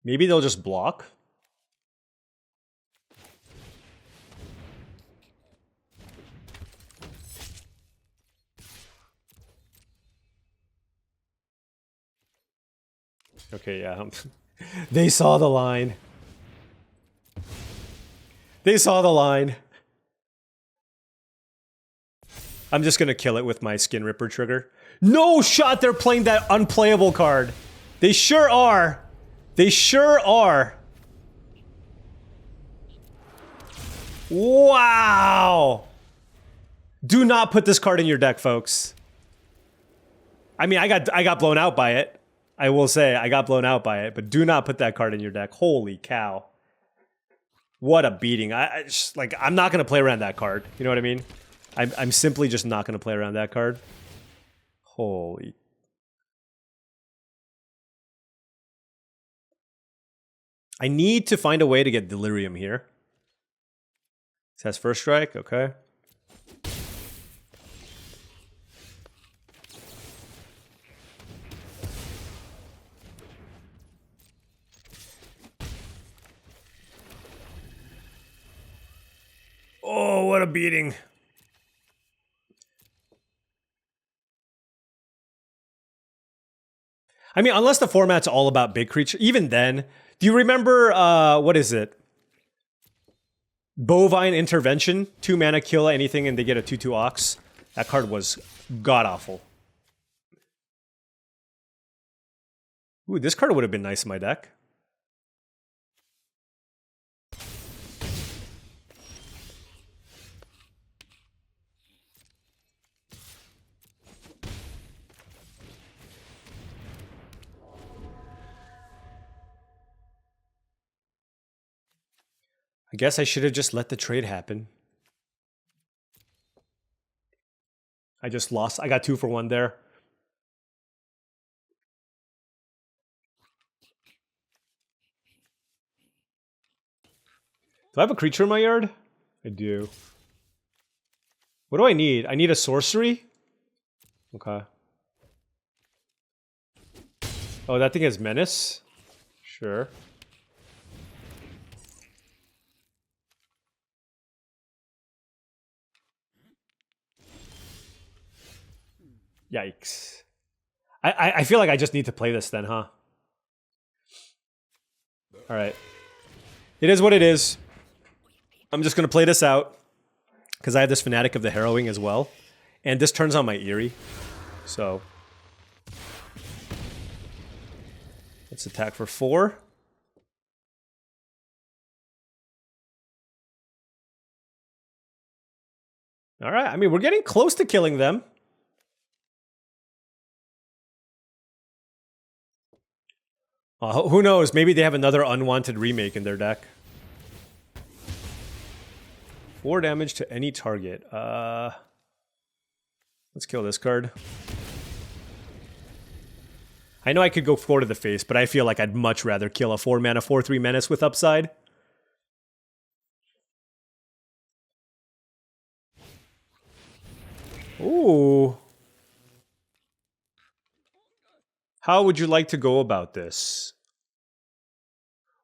Speaker 1: Maybe they'll just block. Okay, yeah. They saw the line. They saw the line. I'm just gonna kill it with my Skin Ripper trigger. No shot they're playing that unplayable card. They sure are. They sure are. Wow. Do not put this card in your deck, folks. I mean, I got blown out by it. I will say I got blown out by it, but do not put that card in your deck. Holy cow. What a beating. I just, like, I'm not going to play around that card. You know what I mean? I'm simply just not going to play around that card. Holy. I need to find a way to get Delirium here. This has first strike, okay. Oh, what a beating. I mean, unless the format's all about big creature, even then, do you remember, what is it? Bovine Intervention, 2 mana, kill anything, and they get a 2/2 Ox. That card was god-awful. Ooh, this card would have been nice in my deck. I guess I should have just let the trade happen. I just lost. I got 2 for 1 there. Do I have a creature in my yard? I do. What do I need? I need a sorcery? Okay. Oh, that thing has menace? Sure. Yikes. I feel like I just need to play this then, huh? Alright. It is what it is. I'm just gonna play this out. Because I have this Fanatic of the Harrowing as well. And this turns on my Eerie. So. Let's attack for 4. Alright, I mean, we're getting close to killing them. Who knows? Maybe they have another unwanted remake in their deck. 4 damage to any target. Let's kill this card. I know I could go 4 to the face, but I feel like I'd much rather kill a 4 mana 4/3 menace with upside. Ooh. How would you like to go about this?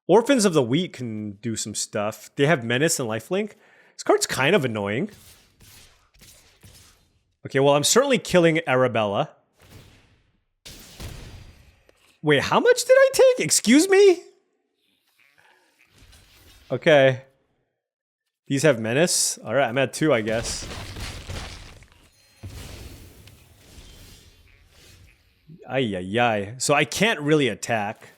Speaker 1: Orphans of the Wheat can do some stuff. They have Menace and Lifelink. This card's kind of annoying. Okay, well, I'm certainly killing Arabella. Wait, how much did I take? Excuse me? Okay. These have Menace. Alright, I'm at 2, I guess. Ay, ay, ay. So I can't really attack.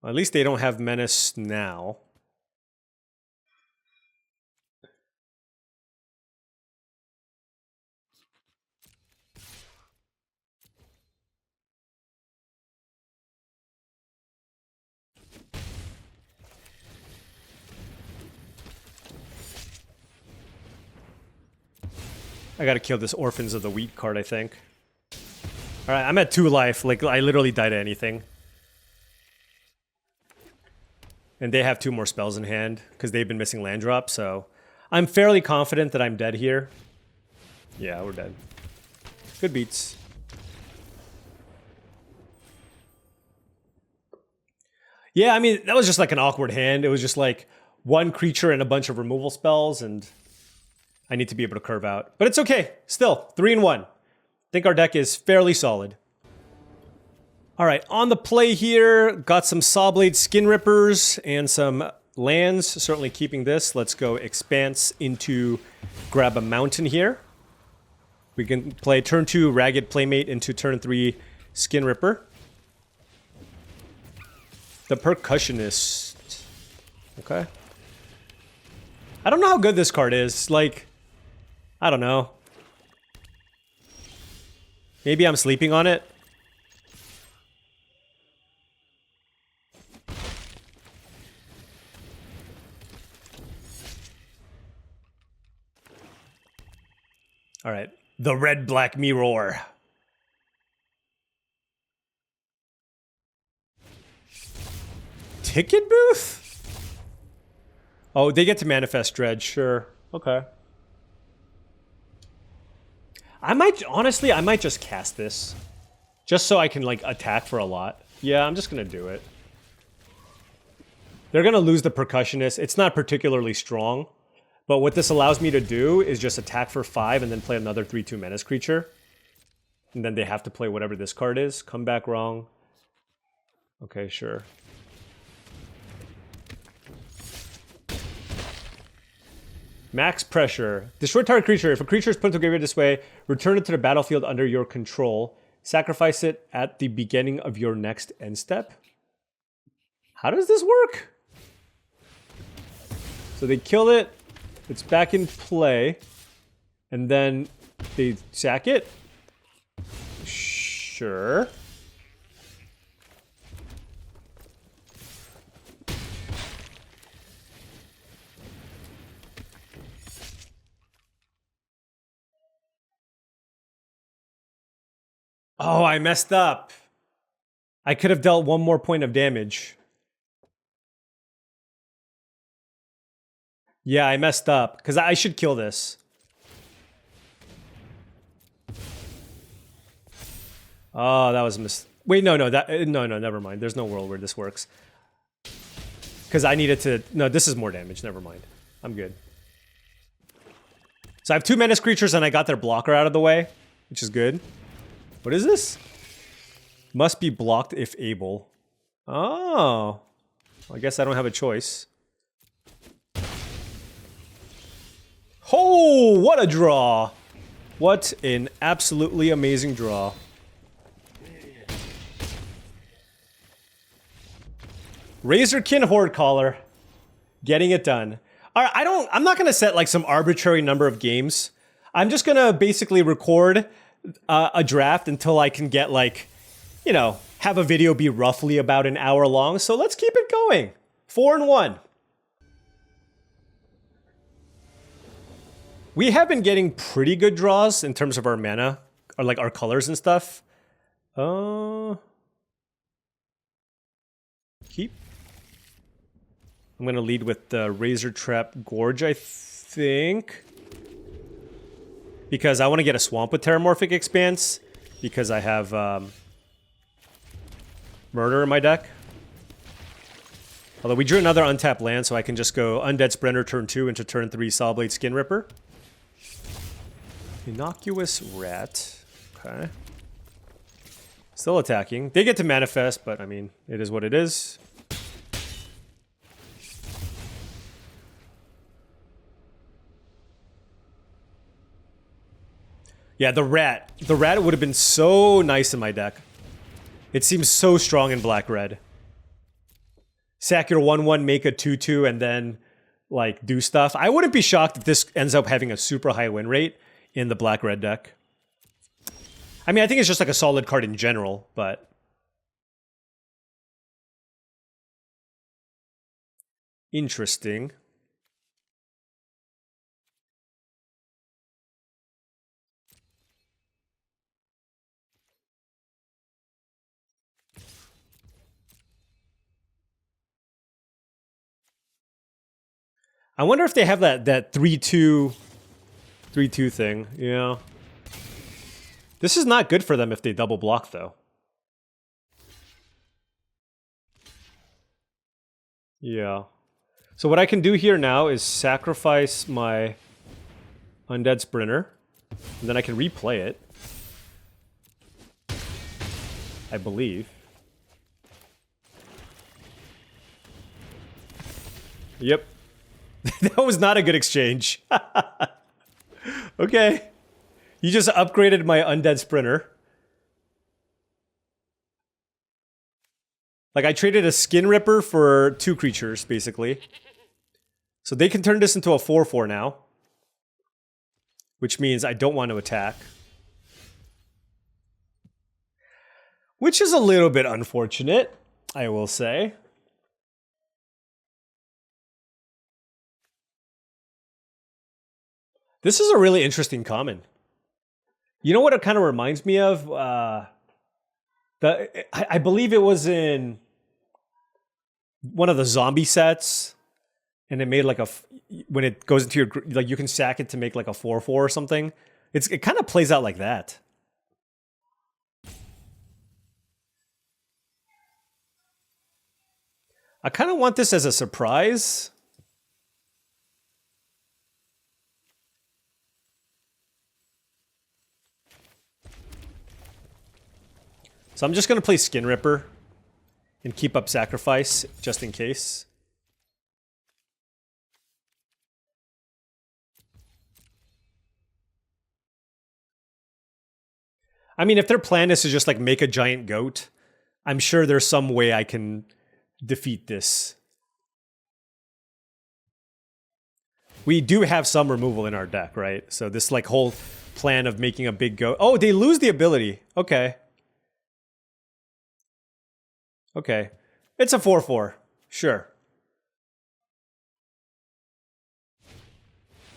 Speaker 1: Well, at least they don't have Menace now. I gotta kill this Orphans of the Wheat card, I think. Alright, I'm at 2 life. Like, I literally die to anything. And they have 2 more spells in hand, because they've been missing land drop, so... I'm fairly confident that I'm dead here. Yeah, we're dead. Good beats. Yeah, I mean, that was just like an awkward hand. It was just like one creature and a bunch of removal spells, and I need to be able to curve out. But it's okay. Still, 3-1. I think our deck is fairly solid. All right, on the play here, got some Sawblade Skin Rippers and some lands. Certainly keeping this. Let's go Expanse into grab a mountain here. We can play turn 2 Ragged Playmate into turn 3 Skin Ripper. The Percussionist. Okay. I don't know how good this card is. Like, I don't know. Maybe I'm sleeping on it. All right. The Red-Black Mirror. Ticket booth? Oh, they get to manifest Dread, sure. Okay. I might just cast this. Just so I can, like, attack for a lot. Yeah, I'm just gonna do it. They're gonna lose the Percussionist. It's not particularly strong. But what this allows me to do is just attack for 5 and then play another 3/2 menace creature. And then they have to play whatever this card is. Come back wrong. Okay, sure. Max Pressure. Destroy target creature. If a creature is put into graveyard this way, return it to the battlefield under your control. Sacrifice it at the beginning of your next end step. How does this work? So they kill it. It's back in play. And then they sack it. Sure. Oh, I messed up. I could have dealt 1 more point of damage. Yeah, I messed up. Because I should kill this. Oh, that was Wait, no, never mind. There's no world where this works. Because I needed to... No, this is more damage. Never mind. I'm good. So I have 2 menace creatures and I got their blocker out of the way, which is good. What is this? Must be blocked if able. Oh. Well, I guess I don't have a choice. Oh, what a draw. What an absolutely amazing draw. Razorkin Horde Caller. Getting it done. All right, I'm not going to set like some arbitrary number of games. I'm just going to basically record a draft until I can get like, you know, have a video be roughly about an hour long. So let's keep it going. 4-1. We have been getting pretty good draws in terms of our mana, or like our colors and stuff. Keep. I'm going to lead with the Razor Trap Gorge, I think. Because I want to get a Swamp with Terramorphic Expanse. Because I have Murder in my deck. Although we drew another untapped land, so I can just go Undead Sprinter turn 2 into turn 3 Sawblade Skin Ripper. Innocuous Rat. Okay. Still attacking. They get to manifest, but I mean, it is what it is. Yeah, the rat. The rat would have been so nice in my deck. It seems so strong in black-red. Sack your 1/1, make a 2/2, and then, like, do stuff. I wouldn't be shocked if this ends up having a super high win rate in the black-red deck. I mean, I think it's just like a solid card in general, but... Interesting. I wonder if they have that 3-2 thing, you know? This is not good for them if they double block, though. Yeah. So what I can do here now is sacrifice my Undead Sprinter, and then I can replay it. I believe. Yep. That was not a good exchange. Okay. You just upgraded my Undead Sprinter. Like, I traded a Skin Ripper for 2 creatures, basically. So they can turn this into a 4/4 now. Which means I don't want to attack. Which is a little bit unfortunate, I will say. This is a really interesting common. You know what it kind of reminds me of? I believe it was in one of the zombie sets, and it made like when it goes into your, like, you can sack it to make like a 4/4 or something. It kind of plays out like that. I kind of want this as a surprise. So I'm just going to play Skin Ripper and keep up Sacrifice just in case. I mean, if their plan is to just like make a giant goat, I'm sure there's some way I can defeat this. We do have some removal in our deck, right? So this like whole plan of making a big goat. Oh, they lose the ability. Okay. Okay. It's a 4/4. Sure.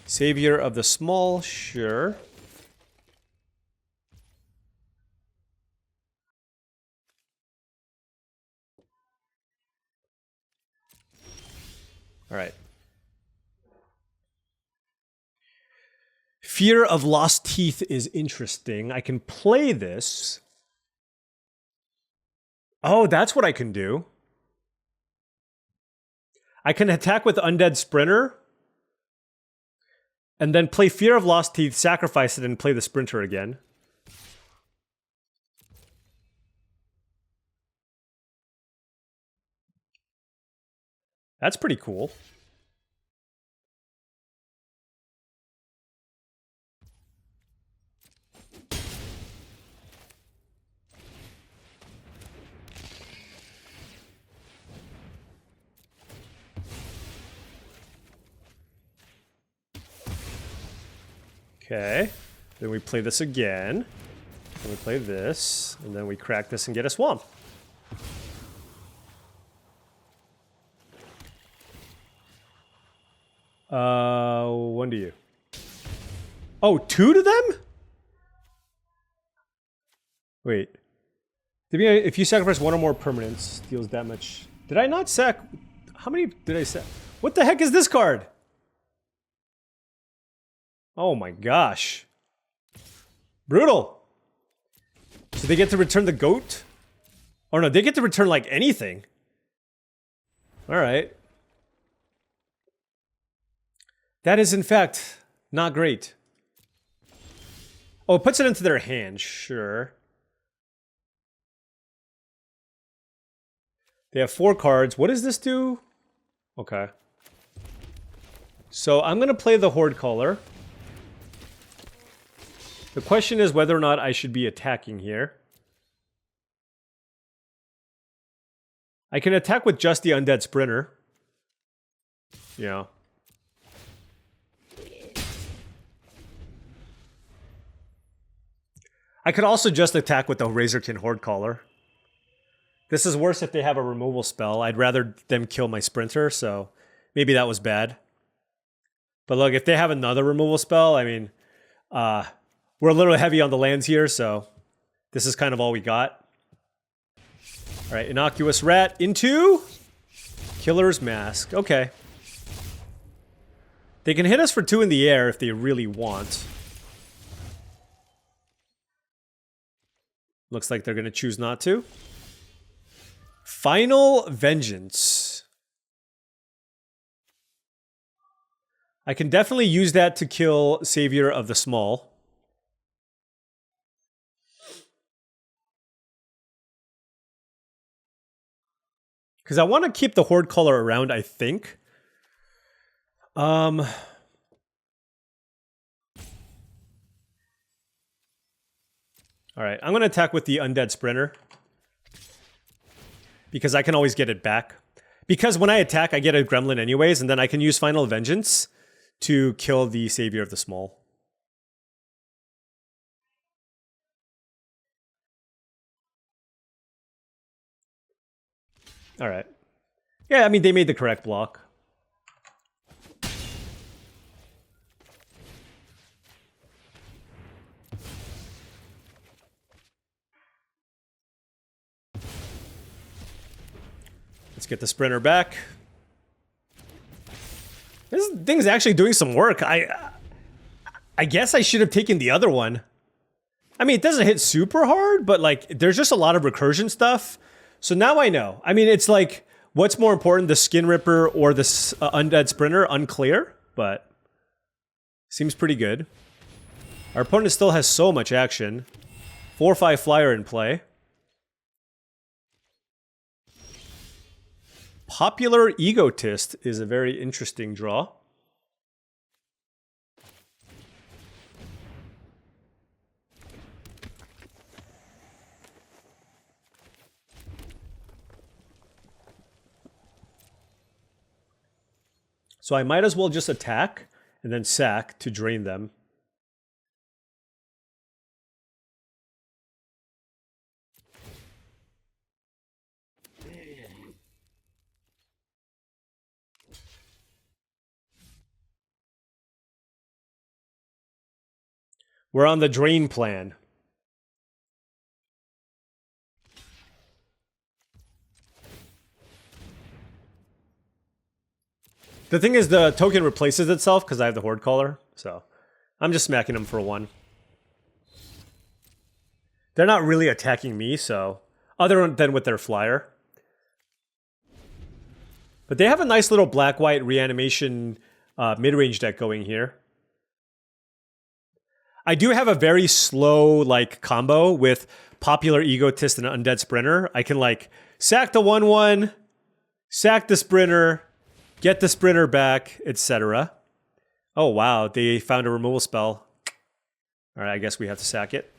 Speaker 1: Savior of the Small. Sure. All right. Fear of Lost Teeth is interesting. I can play this. Oh, that's what I can do. I can attack with Undead Sprinter, and then play Fear of Lost Teeth, sacrifice it, and play the Sprinter again. That's pretty cool. Okay, then we play this again, then we play this, and then we crack this and get a swamp. One to you. Oh, 2 to them? Wait. If you sacrifice 1 or more permanents, deals that much. Did I not sack? How many did I sack? What the heck is this card? Oh my gosh. Brutal. So they get to return the goat? Oh no, they get to return like anything. Alright. That is in fact not great. Oh, it puts it into their hand, sure. They have 4 cards. What does this do? Okay. So I'm gonna play the Horde Caller. The question is whether or not I should be attacking here. I can attack with just the Undead Sprinter. Yeah. I could also just attack with the Razorkin Horde Caller. This is worse if they have a removal spell. I'd rather them kill my Sprinter, so maybe that was bad. But look, if they have another removal spell, I mean, we're a little heavy on the lands here, so this is kind of all we got. All right, Innocuous Rat into Killer's Mask. Okay. They can hit us for 2 in the air if they really want. Looks like they're going to choose not to. Final Vengeance. I can definitely use that to kill Savior of the Small. Because I want to keep the Horde color around, I think. All right, I'm going to attack with the Undead Sprinter. Because I can always get it back. Because when I attack, I get a Gremlin anyways, and then I can use Final Vengeance to kill the Savior of the Small. All right. Yeah, I mean, they made the correct block. Let's get the Sprinter back. This thing's actually doing some work. I guess I should have taken the other one. I mean, it doesn't hit super hard, but like, there's just a lot of recursion stuff. So now I know. I mean, it's like, what's more important, the Skin Ripper or the Undead Sprinter? Unclear, but seems pretty good. Our opponent still has so much action. 4/5 flyer in play. Popular Egotist is a very interesting draw. So I might as well just attack and then sack to drain them. We're on the drain plan. The thing is, the token replaces itself because I have the Horde Caller, so I'm just smacking them for 1. They're not really attacking me, so other than with their flyer. But they have a nice little black-white reanimation mid-range deck going here. I do have a very slow like combo with Popular Egotist and Undead Sprinter. I can like sack the 1/1, sack the Sprinter, get the Sprinter back, etc. Oh wow, they found a removal spell. All right, I guess we have to sack it.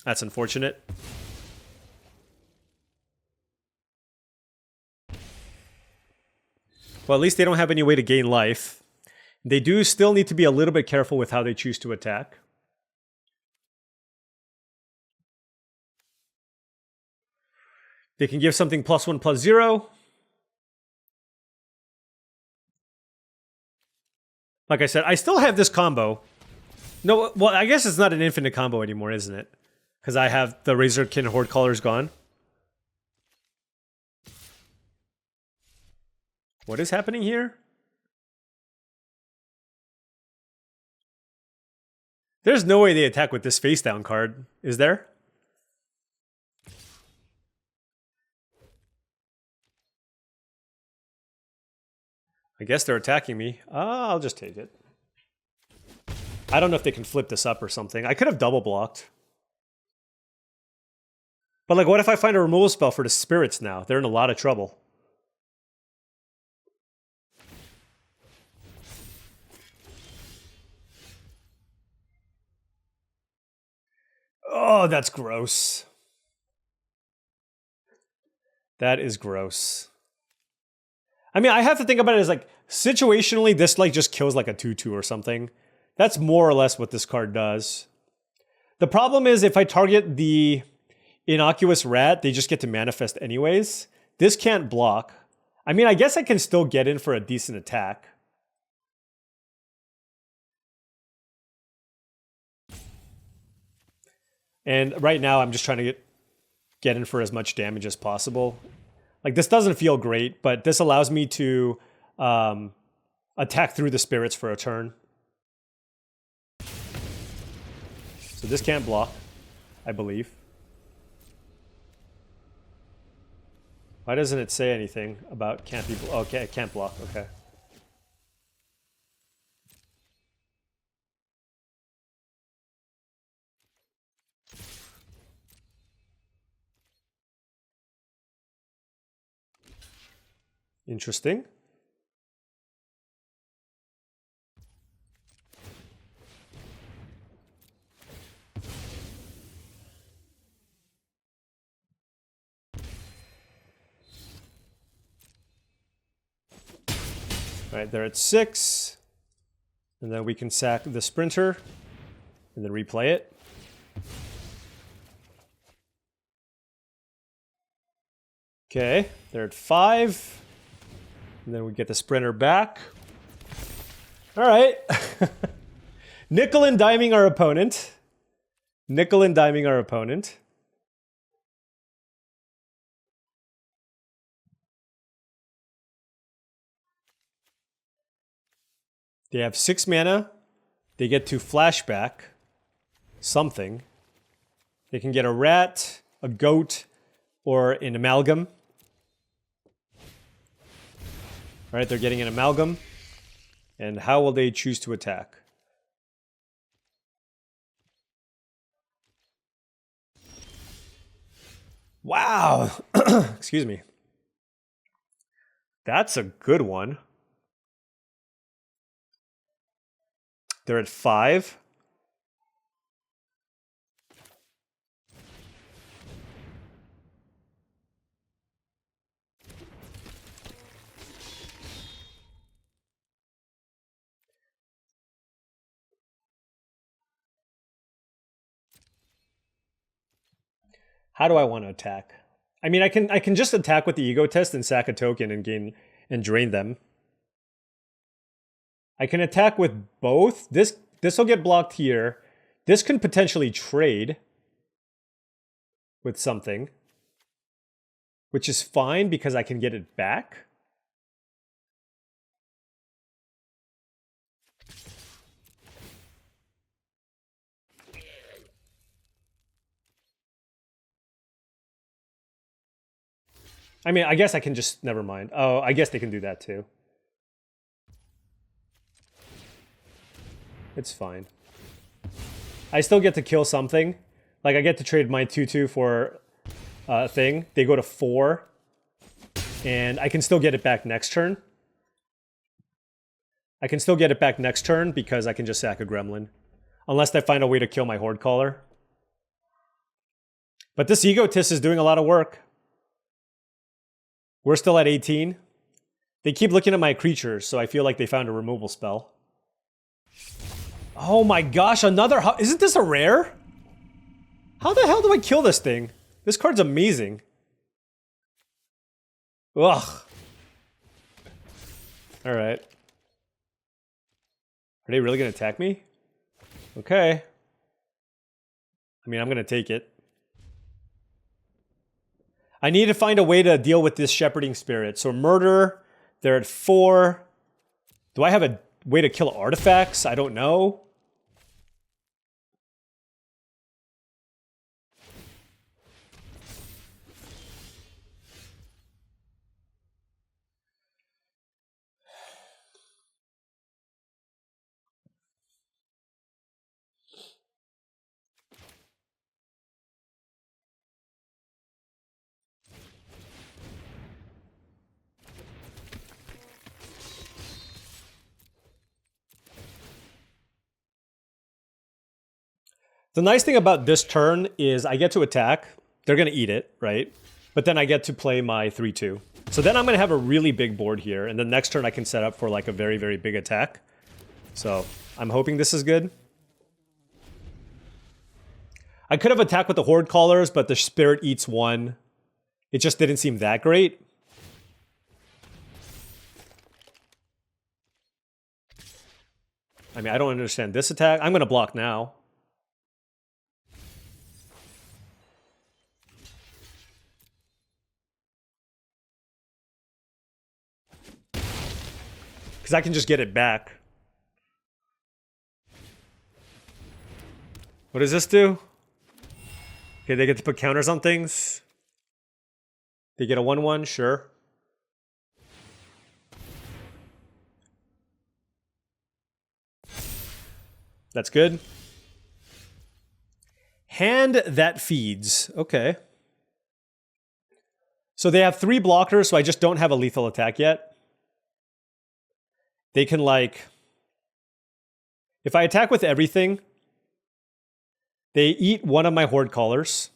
Speaker 1: That's unfortunate. Well, at least they don't have any way to gain life. They do still need to be a little bit careful with how they choose to attack. They can give something +1/+0. Like I said, I still have this combo. No, well, I guess it's not an infinite combo anymore, isn't it? Because I have the Razorkin Horde Callers gone. What is happening here? There's no way they attack with this face down card, is there? I guess they're attacking me. I'll just take it. I don't know if they can flip this up or something. I could have double blocked. But like, what if I find a removal spell for the spirits now? They're in a lot of trouble. Oh, that's gross. That is gross. I mean, I have to think about it as like, situationally, this like just kills like a 2/2 or something. That's more or less what this card does. The problem is if I target the Innocuous Rat, they just get to manifest anyways. This can't block. I mean, I guess I can still get in for a decent attack. And right now, I'm just trying to get in for as much damage as possible. Like, this doesn't feel great, but this allows me to attack through the spirits for a turn. So this can't block, I believe. Why doesn't it say anything about can't be blocked? Okay, it can't block, okay. Interesting. All right, they're at 6. And then we can sack the sprinter and then replay it. Okay, they're at 5. And then we get the sprinter back. All right. Nickel and diming our opponent. Nickel and diming our opponent. They have 6 mana. They get to flashback something. They can get a rat, a goat, or an amalgam. All right, they're getting an amalgam. And how will they choose to attack? Wow. Excuse me. That's a good one. They're at 5. How do I want to attack? I mean, I can just attack with the ego test and sack a token and gain and drain them. I can attack with both. This will get blocked here. This can potentially trade with something, which is fine because I can get it back. I mean, I guess I can just, never mind. Oh, I guess they can do that too. It's fine. I still get to kill something. Like, I get to trade my 2/2 for a thing. They go to 4. And I can still get it back next turn. I can still get it back next turn because I can just sack a gremlin. Unless they find a way to kill my horde caller. But this egotist is doing a lot of work. We're still at 18. They keep looking at my creatures, so I feel like they found a removal spell. Oh my gosh, another... Isn't this a rare? How the hell do I kill this thing? This card's amazing. Ugh. Alright. Are they really going to attack me? Okay. I mean, I'm going to take it. I need to find a way to deal with this shepherding spirit. So murder, they're at 4. Do I have a way to kill artifacts? I don't know. The nice thing about this turn is I get to attack. They're going to eat it, right? But then I get to play my 3/2. So then I'm going to have a really big board here. And the next turn I can set up for like a very, very big attack. So I'm hoping this is good. I could have attacked with the horde callers, but the spirit eats 1. It just didn't seem that great. I mean, I don't understand this attack. I'm going to block now. because I can just get it back. What does this do? Okay, they get to put counters on things. They get a 1/1, sure. That's good. Hand that feeds. Okay. So they have 3 blockers, so I just don't have a lethal attack yet. They can, like... If I attack with everything, they eat one of my Horde Callers.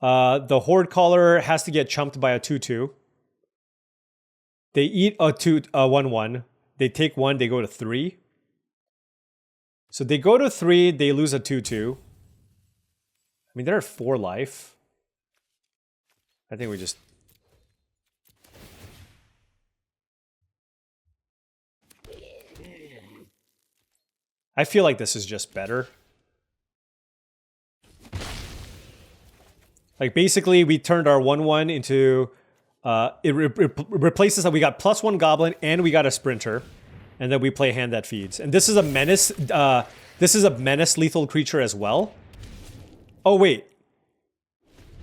Speaker 1: The Horde Caller has to get chumped by a 2/2. They eat a 1/1. They take 1, they go to 3. So they go to 3, they lose a 2/2. I mean, they're at 4 life. I think we just... I feel like this is just better. Like, basically, we turned our 1/1 into... it replaces that we got +1 Goblin and we got a Sprinter. And then we play Hand That Feeds. And this is a menace. This is a menace lethal creature as well. Oh, wait.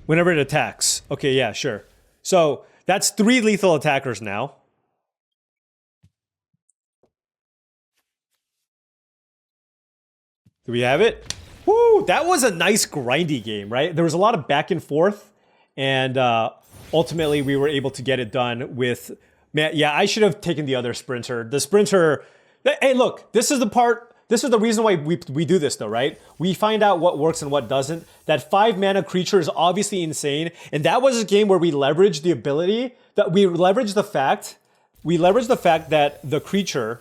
Speaker 1: Whenever it attacks. Okay, yeah, sure. So that's 3 lethal attackers now. Do we have it? Woo! That was a nice grindy game, right? There was a lot of back and forth. And ultimately, we were able to get it done with... Man, yeah, I should have taken the other Sprinter. The Sprinter... Hey, look, this is the part... This is the reason why we do this, though, right? We find out what works and what doesn't. That 5-mana creature is obviously insane. And that was a game where we leveraged the ability... that we leveraged the fact... We leveraged the fact that the creature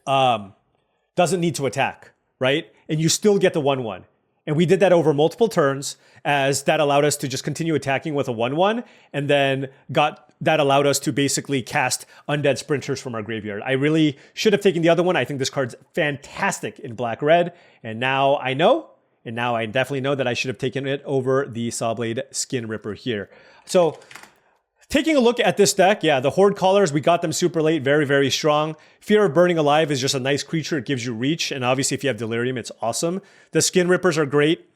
Speaker 1: doesn't need to attack, right? And you still get the 1/1. And we did that over multiple turns, as that allowed us to just continue attacking with a 1/1, and then that allowed us to basically cast Undead Sprinters from our graveyard. I really should have taken the other one. I think this card's fantastic in black-red, and now I know, and now I definitely know that I should have taken it over the Sawblade Skin Ripper here. So, taking a look at this deck, yeah, the Horde Callers, we got them super late, very, very strong. Fear of Burning Alive is just a nice creature. It gives you reach, and obviously if you have Delirium, it's awesome. The Skin Rippers are great.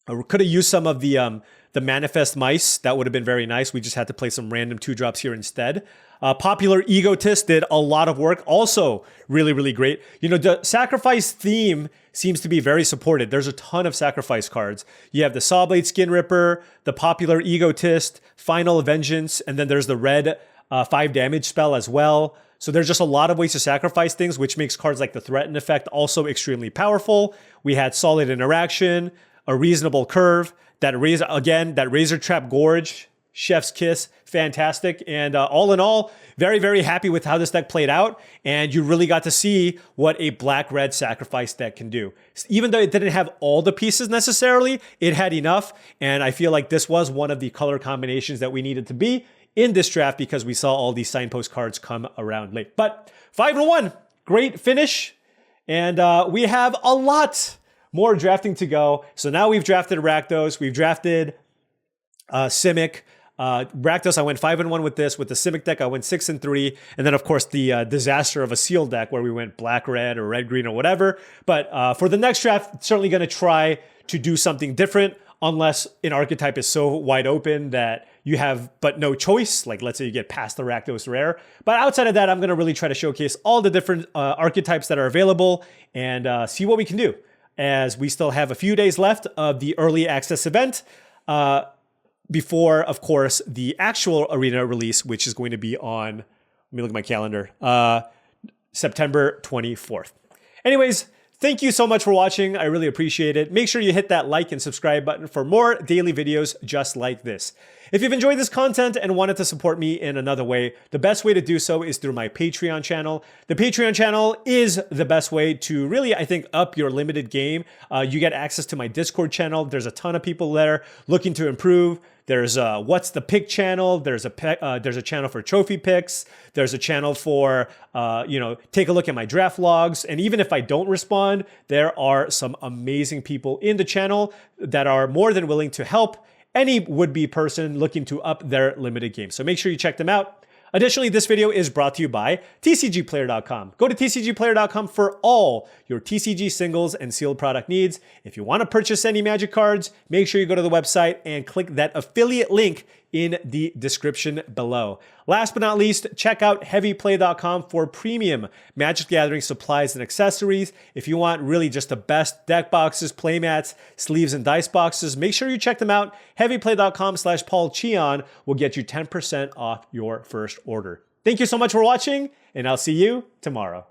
Speaker 1: We could have used some of the Manifest Mice. That would have been very nice. We just had to play some random 2-drops here instead. Popular Egotist did a lot of work. Also, really, really great. You know, the Sacrifice theme seems to be very supported. There's a ton of Sacrifice cards. You have the Sawblade Skin Ripper, the Popular Egotist, Final Vengeance, and then there's the red 5 damage spell as well. So there's just a lot of ways to sacrifice things, which makes cards like the Threaten effect also extremely powerful. We had Solid Interaction, a Reasonable Curve, that Razor Trap Gorge, Chef's Kiss, fantastic. And all in all, very, very happy with how this deck played out. And you really got to see what a black-red sacrifice deck can do. Even though it didn't have all the pieces necessarily, it had enough. And I feel like this was one of the color combinations that we needed to be in this draft, because we saw all these Signpost cards come around late. But 5-1, great finish. And we have a lot more drafting to go. So now we've drafted Rakdos, we've drafted Simic. Rakdos, I went 5-1 with this. With the Simic deck, I went 6-3. And then, of course, the disaster of a Seal deck where we went black-red or red-green or whatever. But for the next draft, certainly going to try to do something different, unless an archetype is so wide open that you have but no choice. Like, let's say you get past the Rakdos rare. But outside of that, I'm going to really try to showcase all the different archetypes that are available and see what we can do, as we still have a few days left of the early access event before, of course, the actual arena release, which is going to be on, let me look at my calendar, September 24th. Anyways, thank you so much for watching. I really appreciate it. Make sure you hit that like and subscribe button for more daily videos just like this. If you've enjoyed this content and wanted to support me in another way, the best way to do so is through my Patreon channel. The Patreon channel is the best way to really, I think, up your limited game. You get access to my Discord channel. There's a ton of people there looking to improve. There's a What's the Pick channel. There's a channel for trophy picks. There's a channel for, take a look at my draft logs. And even if I don't respond, there are some amazing people in the channel that are more than willing to help any would-be person looking to up their limited game. So make sure you check them out. Additionally, this video is brought to you by TCGplayer.com. Go to TCGplayer.com for all your TCG singles and sealed product needs. If you want to purchase any Magic cards, make sure you go to the website and click that affiliate link in the description below. Last but not least, check out heavyplay.com for premium Magic the Gathering supplies and accessories. If you want really just the best deck boxes, playmats, sleeves, and dice boxes, make sure you check them out. Heavyplay.com/paulcheon will get you 10% off your first order. Thank you so much for watching, and I'll see you tomorrow.